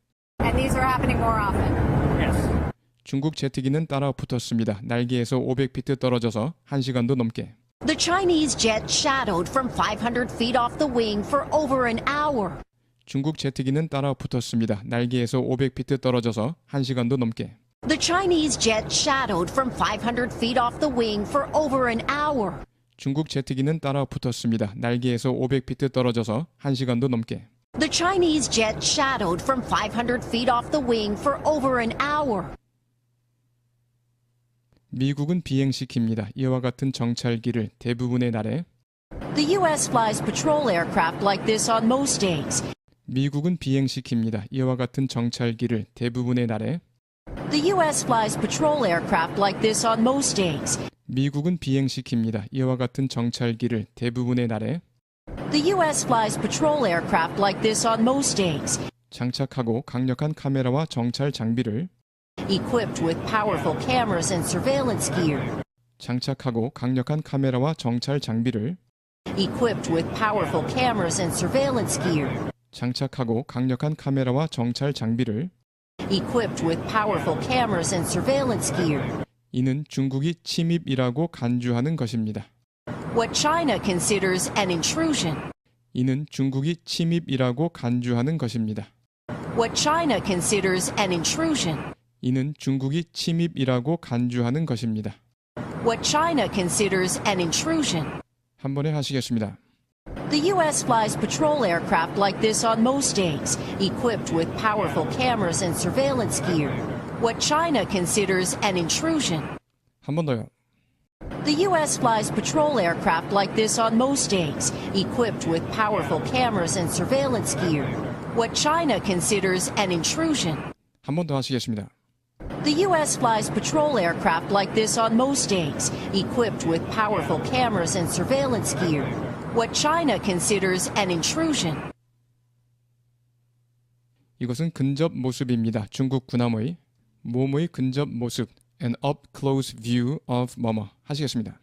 And these are happening more often. Yes. 중국 제트기는 따라 붙었습니다. 날개에서 500피트 떨어져서 1시간도 넘게. The Chinese jet shadowed from 500 feet off the wing for over an hour. 중국 제트기는 따라 붙었습니다. 날개에서 500피트 떨어져서 1시간도 넘게. The Chinese jet shadowed from 500 feet off the wing for over an hour. 중국 제트기는 따라 붙었습니다. 날개에서 500피트 떨어져서 1시간도 넘게. The Chinese jet shadowed from 500 feet off the wing for over an hour. 미국은 비행시킵니다. 이와 같은 정찰기를 대부분의 날에. The U.S. flies patrol aircraft like this on most days. 미국은 비행시킵니다. 이와 같은 정찰기를 대부분의 날에. The U.S. flies patrol aircraft like this on most days. 미국은 비행시킵니다. 이와 같은 정찰기를 대부분의 날에. The U.S. flies patrol aircraft like this on most days. 장착하고 강력한 카메라와 정찰 장비를. Equipped with powerful cameras and surveillance gear. 장착하고 강력한 카메라와 정찰 장비를. Equipped with powerful cameras and surveillance gear. 장착하고 강력한 카메라와 정찰 장비를. Equipped with powerful cameras and surveillance gear. 이는 중국이 침입이라고 간주하는 것입니다. What China considers an intrusion. 이는 중국이 침입이라고 간주하는 것입니다. What China considers an intrusion. 이는 중국이 침입이라고 간주하는 것입니다. What China considers an intrusion. 한 번에 하시겠습니다. The U.S. flies patrol aircraft like this on most days, equipped with powerful cameras and surveillance gear. What China considers an intrusion. 한 번 더요. The U.S. flies patrol aircraft like this on most days, equipped with powerful cameras and surveillance gear. What China considers an intrusion. 한 번 더 하시겠습니다. The U.S. flies patrol aircraft like this on most days, equipped with powerful cameras and surveillance gear. What China considers an intrusion. 이것은 근접 모습입니다. 중국 군함의 모모의 근접 모습. An up-close view of 뭐뭐 하시겠습니다.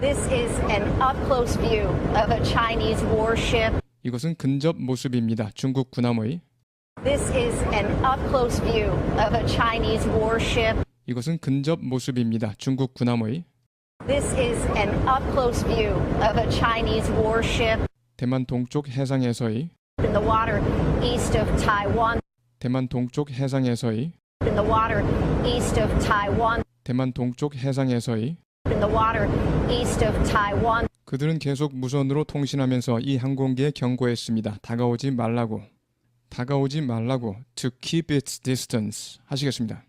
This is an up-close view of a Chinese warship. 이것은 근접 모습입니다. 중국 군함의 This is an up-close view of a Chinese warship. 이것은 근접 모습입니다. 중국 군함의 This is an up-close view of a Chinese warship 대만 동쪽 해상에서의 in the water east of Taiwan. 대만 동쪽 해상에서의 In the water east of Taiwan. 대만 동쪽 해상에서의 In the water east of Taiwan. 그들은 계속 무선으로 통신하면서 이 항공기에 경고했습니다. 다가오지 말라고. to keep its distance 하시겠습니다.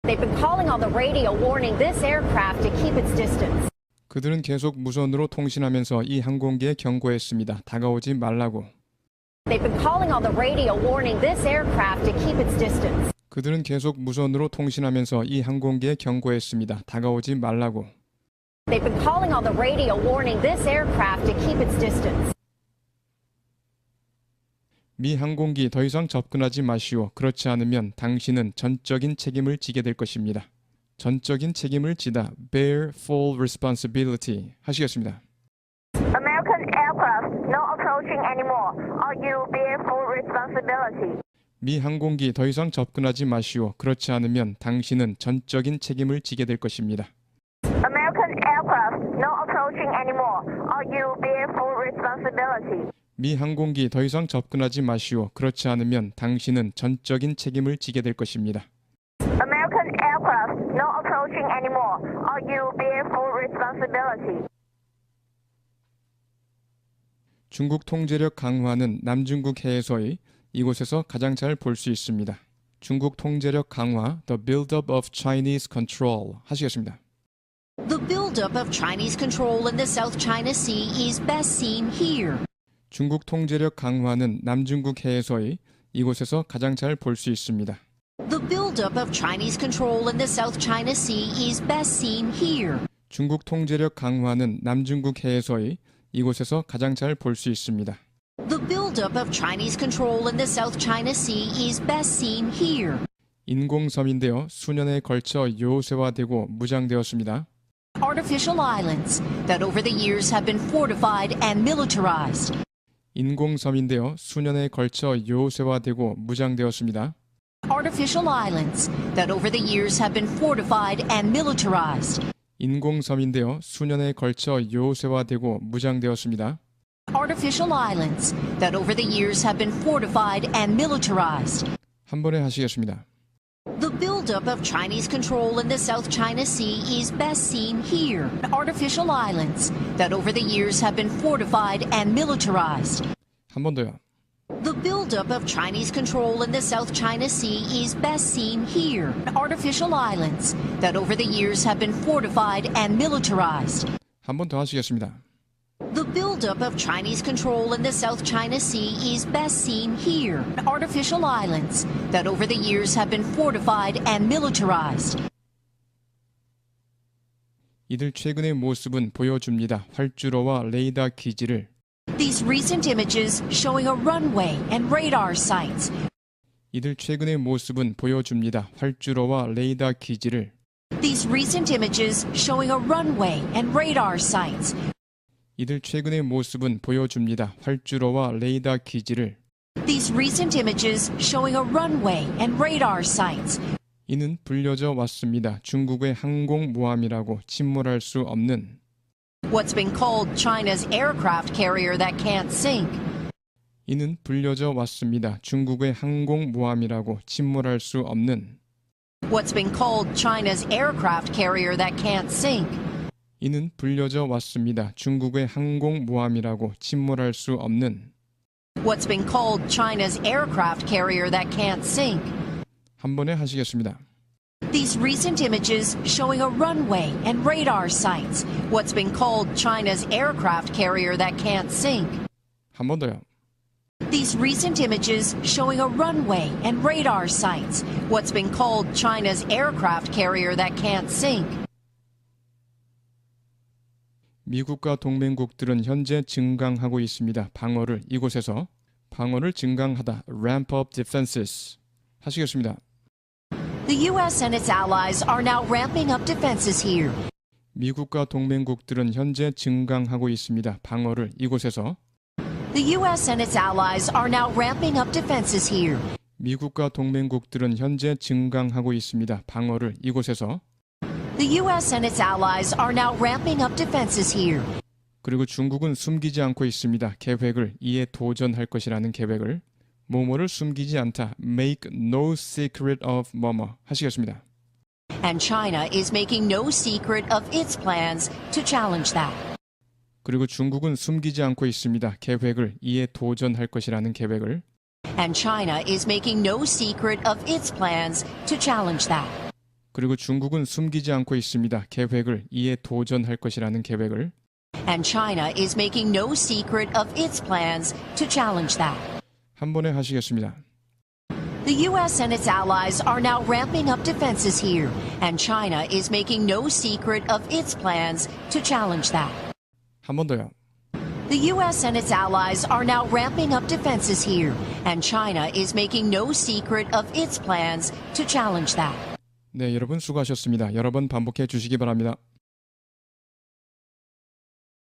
They've been calling on the radio warning this aircraft to keep its distance. 그들은 계속 무선으로 통신하면서 이 항공기에 경고했습니다. 다가오지 말라고. They've been calling on the radio warning this aircraft to keep its distance. 그들은 계속 무선으로 통신하면서 이 항공기에 경고했습니다. 다가오지 말라고. They've been calling on the radio warning this aircraft to keep its distance. 미 항공기 더 이상 접근하지 마시오. 그렇지 않으면 당신은 전적인 책임을 지게 될 것입니다. 전적인 책임을 지다. bear full responsibility 하시겠습니다. American aircraft, no approaching anymore, or you bear full responsibility. 미 항공기 더 이상 접근하지 마시오. 그렇지 않으면 당신은 전적인 책임을 지게 될 것입니다. American aircraft, no approaching anymore, or you bear full responsibility. 미 항공기 더 이상 접근하지 마시오. 그렇지 않으면 당신은 전적인 책임을 지게 될 것입니다. American aircraft, no approaching anymore, or you bear full responsibility. 중국 통제력 강화는 남중국 해에서의 이곳에서 가장 잘 볼 수 있습니다. 중국 통제력 강화, the build-up of Chinese control 하시겠습니다. The buildup of Chinese control in the South China Sea is best seen here. 중국 통제력 강화는 남중국 해에서의 이곳에서 가장 잘 볼 수 있습니다. The buildup of Chinese control in the South China Sea is best seen here. 중국 통제력 강화는 남중국 해에서의 이곳에서 가장 잘 볼 수 있습니다. The buildup of Chinese control in the South China Sea is best seen here. 인공섬인데요. 수년에 걸쳐 요새화되고 무장되었습니다. Artificial islands that over the years have been fortified and militarized. 인공섬인데요. 수년에 걸쳐 요새화되고 무장되었습니다. Artificial islands that over the years have been fortified and militarized. 인공섬인데요. 수년에 걸쳐 요새화되고 무장되었습니다. Artificial islands that over the years have been fortified and militarized. 한 번에 하시겠습니다. The buildup of Chinese control in the South China Sea is best seen here. Artificial islands that over the years have been fortified and militarized. 한 번 더요. The buildup of Chinese control in the South China Sea is best seen here. Artificial islands that over the years have been fortified and militarized. 한 번 더 하시겠습니다. The buildup of Chinese control in the South China Sea is best seen here. Artificial islands that over the years have been fortified and militarized. 이들 최근의 모습은 보여줍니다. 활주로와 레이더 기지를. These recent images showing a runway and radar sites. 이들 최근의 모습은 보여줍니다. 활주로와 레이더 기지를. These recent images showing a runway and radar sites. 이들 최근의 모습은 보여줍니다. 활주로와 레이더 기지를. These recent images showing a runway and radar sites. 이는 불려져 왔습니다. 중국의 항공모함이라고 침몰할 수 없는. What's been called China's aircraft carrier that can't sink. 이는 불려져 왔습니다. 중국의 항공모함이라고 침몰할 수 없는. What's been called China's aircraft carrier that can't sink. 이는 불려져 왔습니다. 중국의 항공모함이라고 침몰할 수 없는. What's been called China's aircraft carrier that can't sink. 한 번에 하시겠습니다. These recent images showing a runway and radar sites. What's been called China's aircraft carrier that can't sink. 한 번 더요. These recent images showing a runway and radar sites. What's been called China's aircraft carrier that can't sink. 미국과 동맹국들은 현재 증강하고 있습니다. 방어를 이곳에서 방어를 증강하다. ramp up defenses 하시겠습니다. The U.S. and its allies are now ramping up defenses here. 미국과 동맹국들은 현재 증강하고 있습니다. 방어를 이곳에서 The U.S. and its allies are now ramping up defenses here. 미국과 동맹국들은 현재 증강하고 있습니다. 방어를 이곳에서 The U.S. and its allies are now ramping up defenses here. 그리고 중국은 숨기지 않고 있습니다. 계획을 이에 도전할 것이라는 계획을 뭐뭐를 숨기지 않다. make no secret of 뭐뭐 하시겠습니다. And China is making no secret of its plans to challenge that. 그리고 중국은 숨기지 않고 있습니다. 계획을 이에 도전할 것이라는 계획을. And China is making no secret of its plans to challenge that. 그리고 중국은 숨기지 않고 있습니다. 계획을 이에 도전할 것이라는 계획을. And China is making no secret of its plans to challenge that. 한 번에 하시겠습니다. The U.S. and its allies are now ramping up defenses here, and China is making no secret of its plans to challenge that. 한 번 더요. The U.S. and its allies are now ramping up defenses here, and China is making no secret of its plans to challenge that. 네, 여러분 수고하셨습니다. 여러 번 반복해 주시기 바랍니다.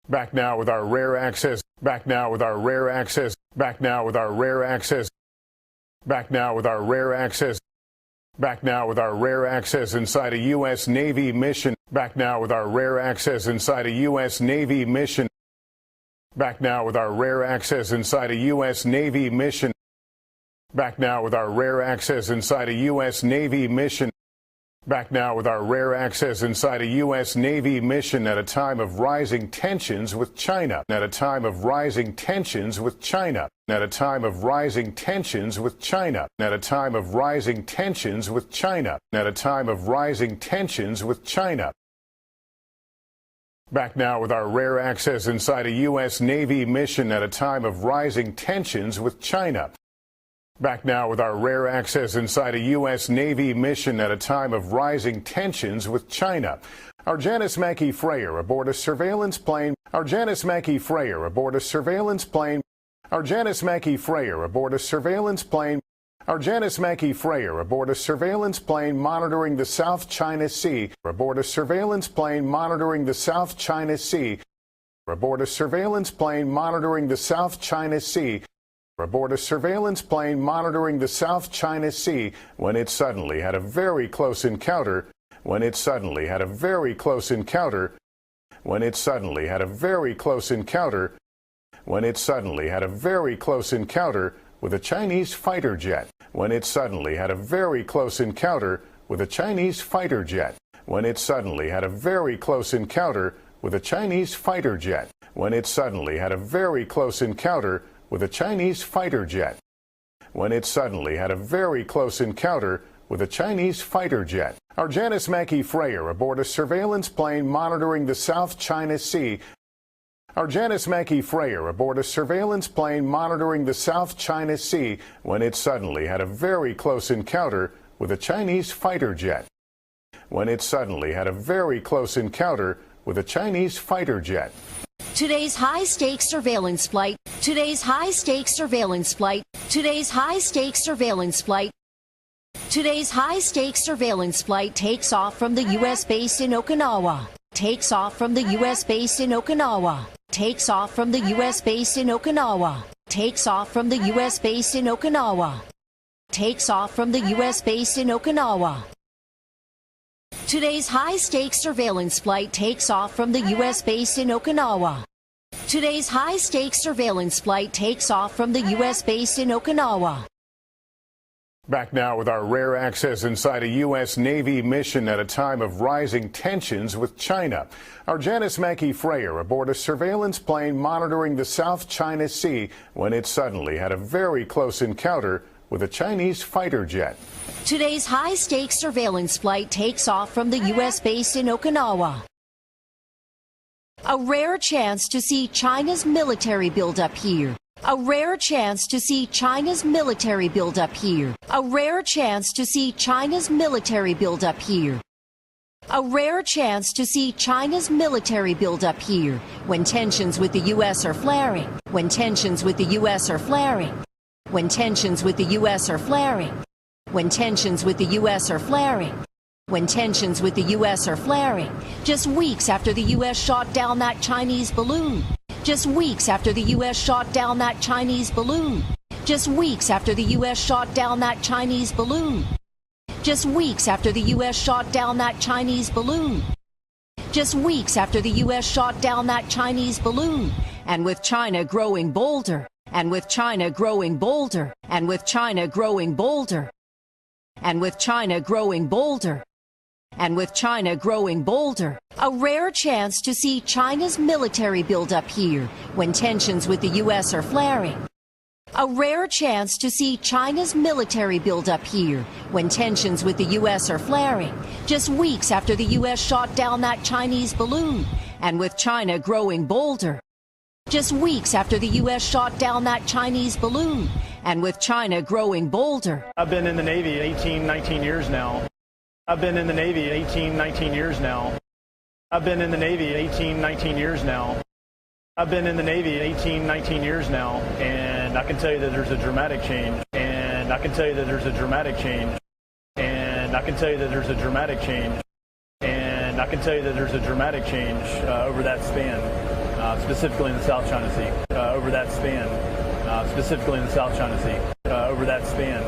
Back now with our rare access. Back now with our rare access. Back now with our rare access. Back now with our rare access. Back now with our rare access inside a U.S. Navy mission. Back now with our rare access inside a U.S. Navy mission. Back now with our rare access inside a U.S. Navy mission. Back now with our rare access inside a U.S. Navy mission. Back now with our rare access inside a U.S. Navy mission at a time of rising tensions with China. At a time of rising tensions with China. At a time of rising tensions with China. At a time of rising tensions with China. At a time of rising tensions with China. Back now with our rare access inside a U.S. Navy mission at a time of rising tensions with China. Back now with our rare access inside a U.S. Navy mission at a time of rising tensions with China. Our Janice Mackey Freyer aboard a surveillance plane. Our Janice Mackey Freyer aboard a surveillance plane. Our Janice Mackey Freyer aboard a surveillance plane. Our Janice Mackey Freyer aboard a surveillance plane monitoring the South China Sea. Aboard a surveillance plane monitoring the South China Sea. Aboard a surveillance plane monitoring the South China Sea. Aboard a surveillance plane monitoring the South China Sea when it suddenly had a very close encounter. When it suddenly had a very close encounter. When it suddenly had a very close encounter. When it suddenly had a very close encounter with a Chinese fighter jet. When it suddenly had a very close encounter with a Chinese fighter jet. When it suddenly had a very close encounter with a Chinese fighter jet. When it suddenly had a very close encounter with a Chinese fighter jet. When it suddenly had a very close encounter with a Chinese fighter jet. Our Janice Mackey Freyer aboard a surveillance plane monitoring the South China Sea. Our Janice Mackey Freyer aboard a surveillance plane monitoring the South China Sea when it suddenly had a very close encounter with a Chinese fighter jet. When it suddenly had a very close encounter with a Chinese fighter jet. Today's high-stakes surveillance flight. Today's high-stakes surveillance flight. Today's high-stakes surveillance flight. Today's high-stakes surveillance flight takes off from the U.S. base in Okinawa. Takes off from the U.S. base in Okinawa. Takes off from the U.S. base in Okinawa. Takes off from the U.S. base in Okinawa. Takes off from the U.S. base in Okinawa. Today's high-stakes surveillance flight takes off from the U.S. base in Okinawa. Today's high-stakes surveillance flight takes off from the U.S. base in Okinawa. Back now with our rare access inside a U.S. Navy mission at a time of rising tensions with China. Our Janice Mackey Freyer aboard a surveillance plane monitoring the South China Sea when it suddenly had a very close encounter with a Chinese fighter jet. Today's high-stakes surveillance flight takes off from the U.S. base in Okinawa. A rare chance to see China's military buildup here. A rare chance to see China's military buildup here. A rare chance to see China's military buildup here. A rare chance to see China's military buildup here when tensions with the U.S. are flaring. When tensions with the U.S. are flaring. When tensions with the U.S. are flaring. When tensions with the U.S. are flaring. When tensions with the U.S. are flaring. Just weeks after the U.S. shot down that Chinese balloon. Just weeks after the U.S. shot down that Chinese balloon. Just weeks after the U.S. shot down that Chinese balloon. Just weeks after the U.S. shot down that Chinese balloon. Just weeks after the U.S. shot down that Chinese balloon. And with China growing bolder. And with China growing bolder. And with China growing bolder. And with China growing bolder. And with China growing bolder, a rare chance to see China's military build up here when tensions with the U.S. are flaring. A rare chance to see China's military build up here when tensions with the U.S. are flaring, just weeks after the U.S. shot down that Chinese balloon, and with China growing bolder. Just weeks after the U.S. shot down that Chinese balloon, and with China growing bolder. I've been in the Navy 18, 19 years now. I've been in the Navy 18, 19 years now. I've been in the Navy 18, 19 years now. I've been in the Navy 18, 19 years now, and I can tell you that there's a dramatic change. And I can tell you that there's a dramatic change. And I can tell you that there's a dramatic change. And I can tell you that there's a dramatic change over that span, specifically in the South China Sea. Over that span, specifically in the South China Sea. Over that span,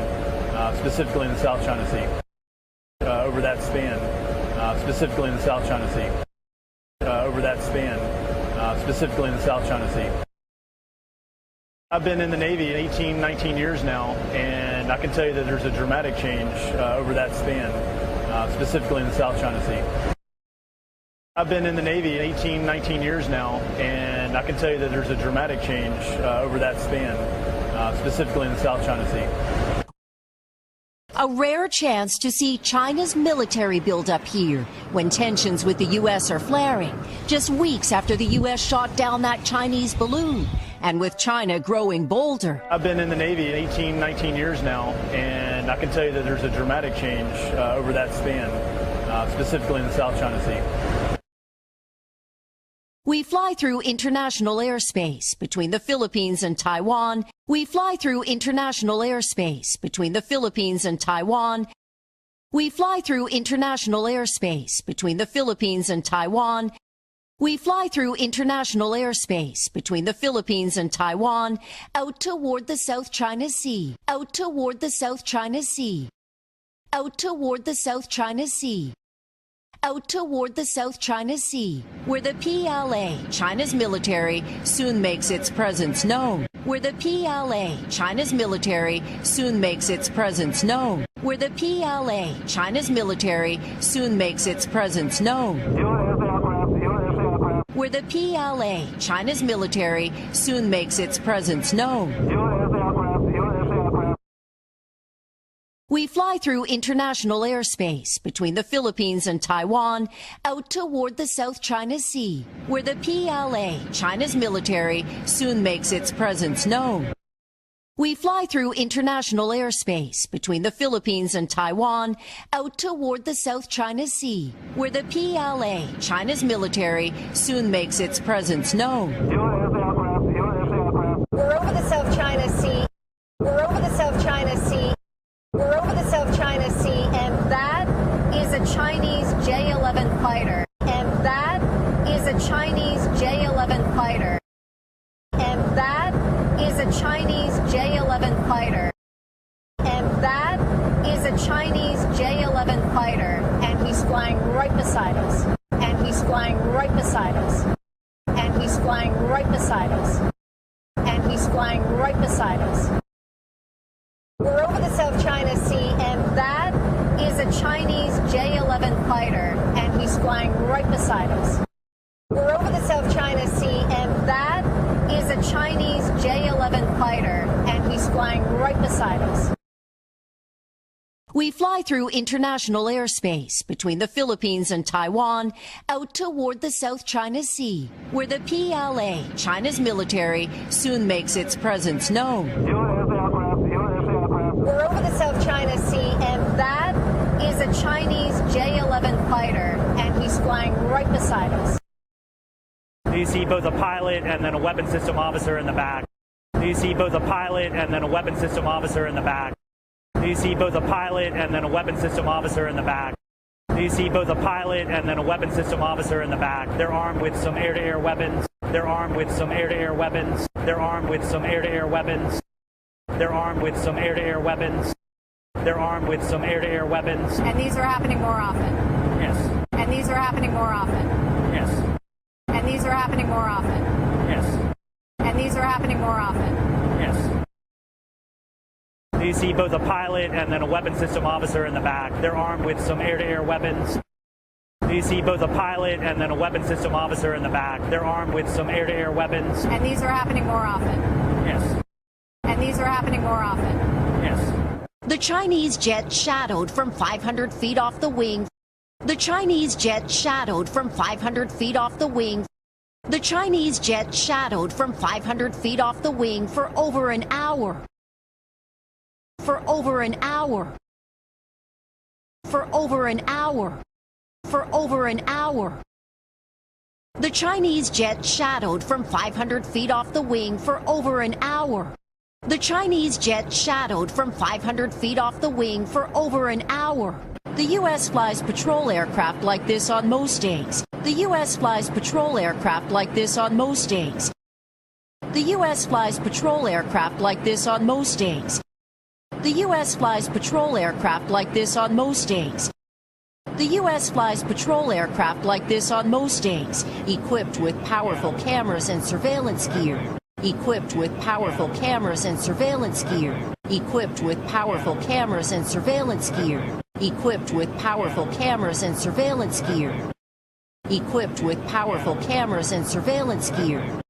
specifically in the South China Sea. Over that span, specifically in the South China Sea. Over that span, specifically in the South China Sea. I've been in the Navy 18, 19 years now, and I can tell you that there's a dramatic change over that span, specifically in the South China Sea. I've been in the Navy 18, 19 years now, and I can tell you that there's a dramatic change over that span, specifically in the South China Sea. A rare chance to see China's military build up here when tensions with the U.S. are flaring, just weeks after the U.S. shot down that Chinese balloon, and with China growing bolder. I've been in the Navy 18, 19 years now, and I can tell you that there's a dramatic change over that span, specifically in the South China Sea. We fly through international airspace between the Philippines and Taiwan. We fly through international airspace between the Philippines and Taiwan. We fly through international airspace between the Philippines and Taiwan. We fly through international airspace between the Philippines and Taiwan, out toward the South China Sea, out toward the South China Sea, out toward the South China Sea, out toward the South China Sea, where the PLA, China's military, soon makes its presence known. Where the PLA, China's military, soon makes its presence known. Where the PLA, China's military, soon makes its presence known. Where the PLA, China's military, soon makes its presence known. We fly through international airspace between the Philippines and Taiwan, out toward the South China Sea, where the PLA, China's military, soon makes its presence known. We fly through international airspace between the Philippines and Taiwan, out toward the South China Sea, where the PLA, China's military, soon makes its presence known. We're over the South China Sea. We're over the South China Sea. We're over the South China Sea, and that is a Chinese J-11 fighter. And that is a Chinese J-11 fighter. And that is a Chinese J-11 fighter. And that is a Chinese J-11 fighter. And he's flying right beside us. And he's flying right beside us. And he's flying right beside us. And he's flying right beside us. We're over the South China Sea, and that is a Chinese J-11 fighter, and he's flying right beside us. We're over the South China Sea, and that is a Chinese J-11 fighter, and he's flying right beside us. We fly through international airspace between the Philippines and Taiwan, out toward the South China Sea, where the PLA, China's military, soon makes its presence known. We're over the South China Sea, and that is a Chinese J-11 fighter, and he's flying right beside us. You see both a pilot and then a weapon system officer in the back. You see both a pilot and then a weapon system officer in the back. You see both a pilot and then a weapon system officer in the back. You see both a pilot and then a weapon system officer in the back. They're armed with some air-to-air weapons. They're armed with some air-to-air weapons. They're armed with some air-to-air weapons. They're armed with some air-to-air weapons. They're armed with some air-to-air weapons. And these are happening more often. Yes. And these are happening more often. Yes. And these are happening more often. Yes. And these are happening more often. Yes. You see both a pilot and then a weapon system officer in the back. They're armed with some air-to-air weapons. You see both a pilot and then a weapon system officer in the back. They're armed with some air-to-air weapons. And these are happening more often. Yes. And these are happening more often. Yes. The Chinese jet shadowed from 500 feet off the wing. The Chinese jet shadowed from 500 feet off the wing. The Chinese jet shadowed from 500 feet off the wing for over an hour. For over an hour. For over an hour. For over an hour. The Chinese jet shadowed from 500 feet off the wing for over an hour. The Chinese jet shadowed from 500 feet off the wing for over an hour. The U.S. flies patrol aircraft like this on most days. The U.S. flies patrol aircraft like this on most days. The U.S. flies patrol aircraft like this on most days. The U.S. flies patrol aircraft like this on most days. The U.S. flies patrol aircraft like this on most days, equipped with powerful cameras and surveillance gear. Equipped with powerful cameras and surveillance gear. Equipped with powerful cameras and surveillance gear. Equipped with powerful cameras and surveillance gear. Equipped with powerful cameras and surveillance gear.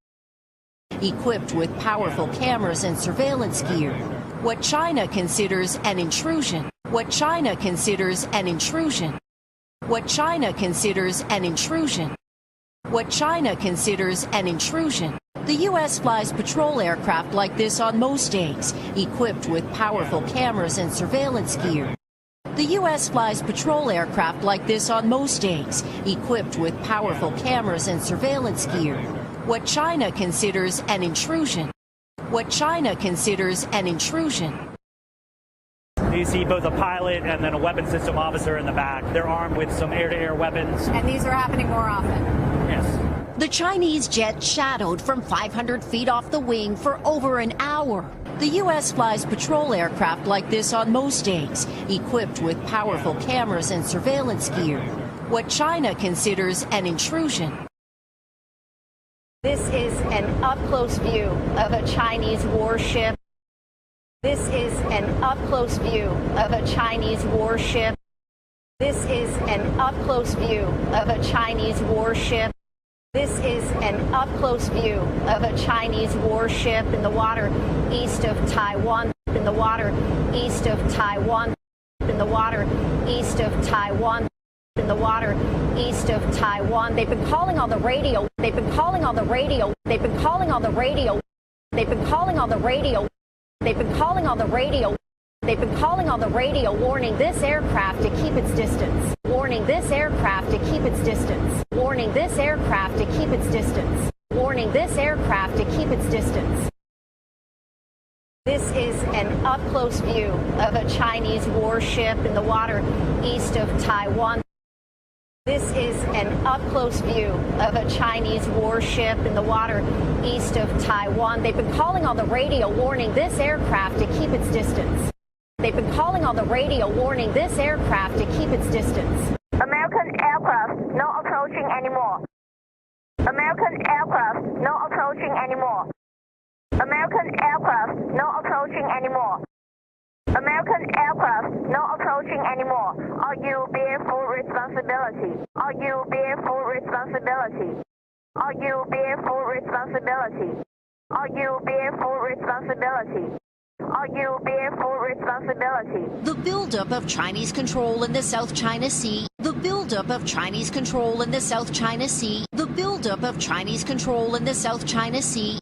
Equipped with powerful cameras and surveillance gear. What China considers an intrusion. What China considers an intrusion. What China considers an intrusion. What China considers an intrusion. The U.S. flies patrol aircraft like this on most days, equipped with powerful cameras and surveillance gear. The U.S. flies patrol aircraft like this on most days, equipped with powerful cameras and surveillance gear. What China considers an intrusion. What China considers an intrusion. You see both a pilot and then a weapon system officer in the back. They're armed with some air-to-air weapons. And these are happening more often. Yes. The Chinese jet shadowed from 500 feet off the wing for over an hour. The U.S. flies patrol aircraft like this on most days, equipped with powerful cameras and surveillance gear. What China considers an intrusion. This is an up-close view of a Chinese warship. This is an up-close view of a Chinese warship. This is an up-close view of a Chinese warship. This is an up-close view of a Chinese warship in the water east of Taiwan. In the water east of Taiwan. In the water east of Taiwan. In the water east of Taiwan. They've been calling on the radio. They've been calling on the radio. They've been calling on the radio. They've been calling on the radio. They've been calling on the radio. They've been calling on the radio, warning this aircraft to keep its distance. Warning this aircraft to keep its distance. Warning this aircraft to keep its distance. Warning this aircraft to keep its distance. This is an up-close view of a Chinese warship in the water east of Taiwan. This is an up-close view of a Chinese warship in the water east of Taiwan. They've been calling on the radio, warning this aircraft to keep its distance. They've been calling on the radio, warning this aircraft to keep its distance. American aircraft, no approaching anymore. American aircraft, no approaching anymore. American aircraft, no approaching anymore. American aircraft, no approaching anymore. Or you bear full responsibility. Or you bear full responsibility. Or you bear full responsibility. Or you bear full responsibility. Or you bear full responsibility. The buildup of Chinese control in the South China Sea. The buildup of Chinese control in the South China Sea. The buildup of Chinese control in the South China Sea.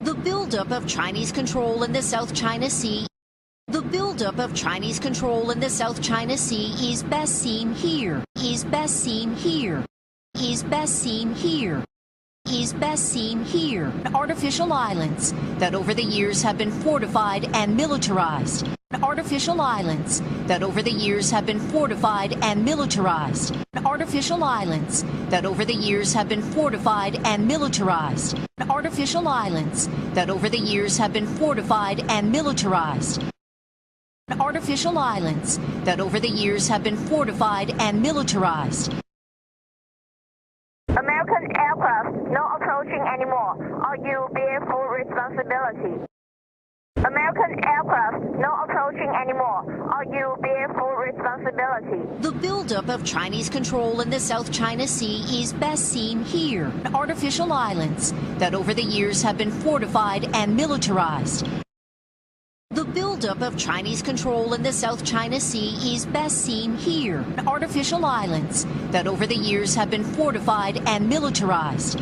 The buildup of Chinese control in the South China Sea. The buildup of Chinese control in the South China Sea is best seen here. Is best seen here. Is best seen here. Is best seen here. Artificial islands that over the years have been fortified and militarized. Artificial islands that over the years have been fortified and militarized. Artificial islands that over the years have been fortified and militarized. Artificial islands that over the years have been fortified and militarized. Artificial islands that over the years have been fortified and militarized. American aircraft, no approaching anymore. Or you bear full responsibility. American aircraft not approaching anymore, or you bear full responsibility. The buildup of Chinese control in the South China Sea is best seen here, artificial islands that over the years have been fortified and militarized. The buildup of Chinese control in the South China Sea is best seen here, artificial islands that over the years have been fortified and militarized.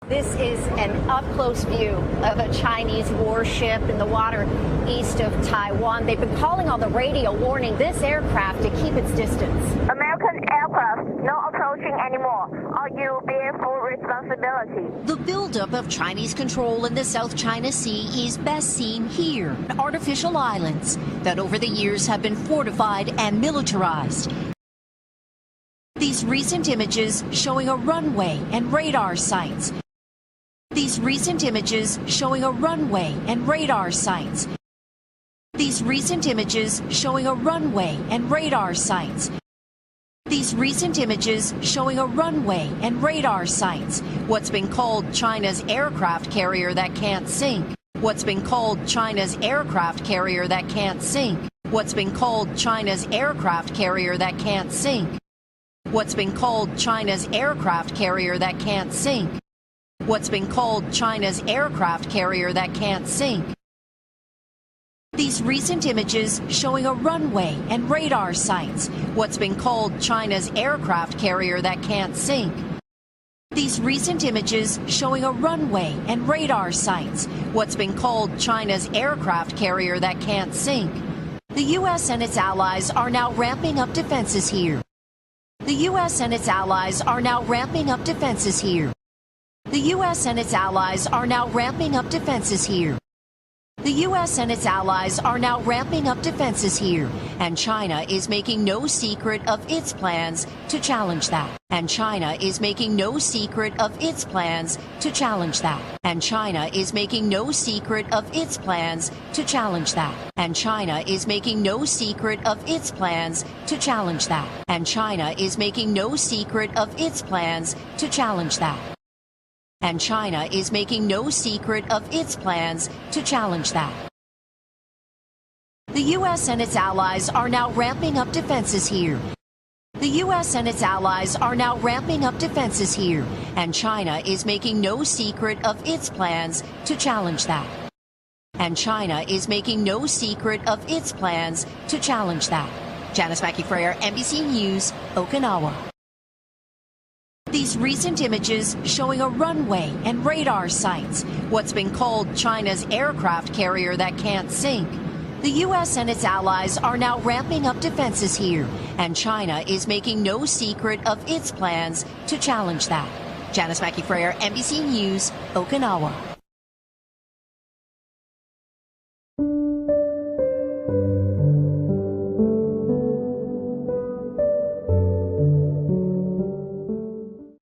This is an up-close view of a Chinese warship in the water east of Taiwan. They've been calling on the radio warning this aircraft to keep its distance. American aircraft not approaching anymore, or you bear full responsibility. The buildup of Chinese control in the South China Sea is best seen here, artificial islands that over the years have been fortified and militarized. These recent images showing a runway and radar sites. These recent images showing a runway and radar sites. These recent images showing a runway and radar sites. These recent images showing a runway and radar sites. What's been called China's aircraft carrier that can't sink. What's been called China's aircraft carrier that can't sink. What's been called China's aircraft carrier that can't sink. What's been called China's aircraft carrier that can't sink. What's been called China's aircraft carrier that can't sink. These recent images showing a runway and radar sites. What's been called China's aircraft carrier that can't sink. These recent images showing a runway and radar sites. What's been called China's aircraft carrier that can't sink. The U.S. and its allies are now ramping up defenses here. The U.S. and its allies are now ramping up defenses here. The U.S. and its allies are now ramping up defenses here. The U.S. and its allies are now ramping up defenses here, and China is making no secret of its plans to challenge that. And China is making no secret of its plans to challenge that. And China is making no secret of its plans to challenge that. And China is making no secret of its plans to challenge that. And China is making no secret of its plans to challenge that. And China is making no secret of its plans to challenge that. The U.S. and its allies are now ramping up defenses here. The U.S. and its allies are now ramping up defenses here, and China is making no secret of its plans to challenge that. And China is making no secret of its plans to challenge that. Janice Mackey-Frayer, NBC News, Okinawa. These recent images showing a runway and radar sites. What's been called China's aircraft carrier that can't sink. The U.S. and its allies are now ramping up defenses here, and China is making no secret of its plans to challenge that. Janice Mackey-Frayer, NBC News, Okinawa.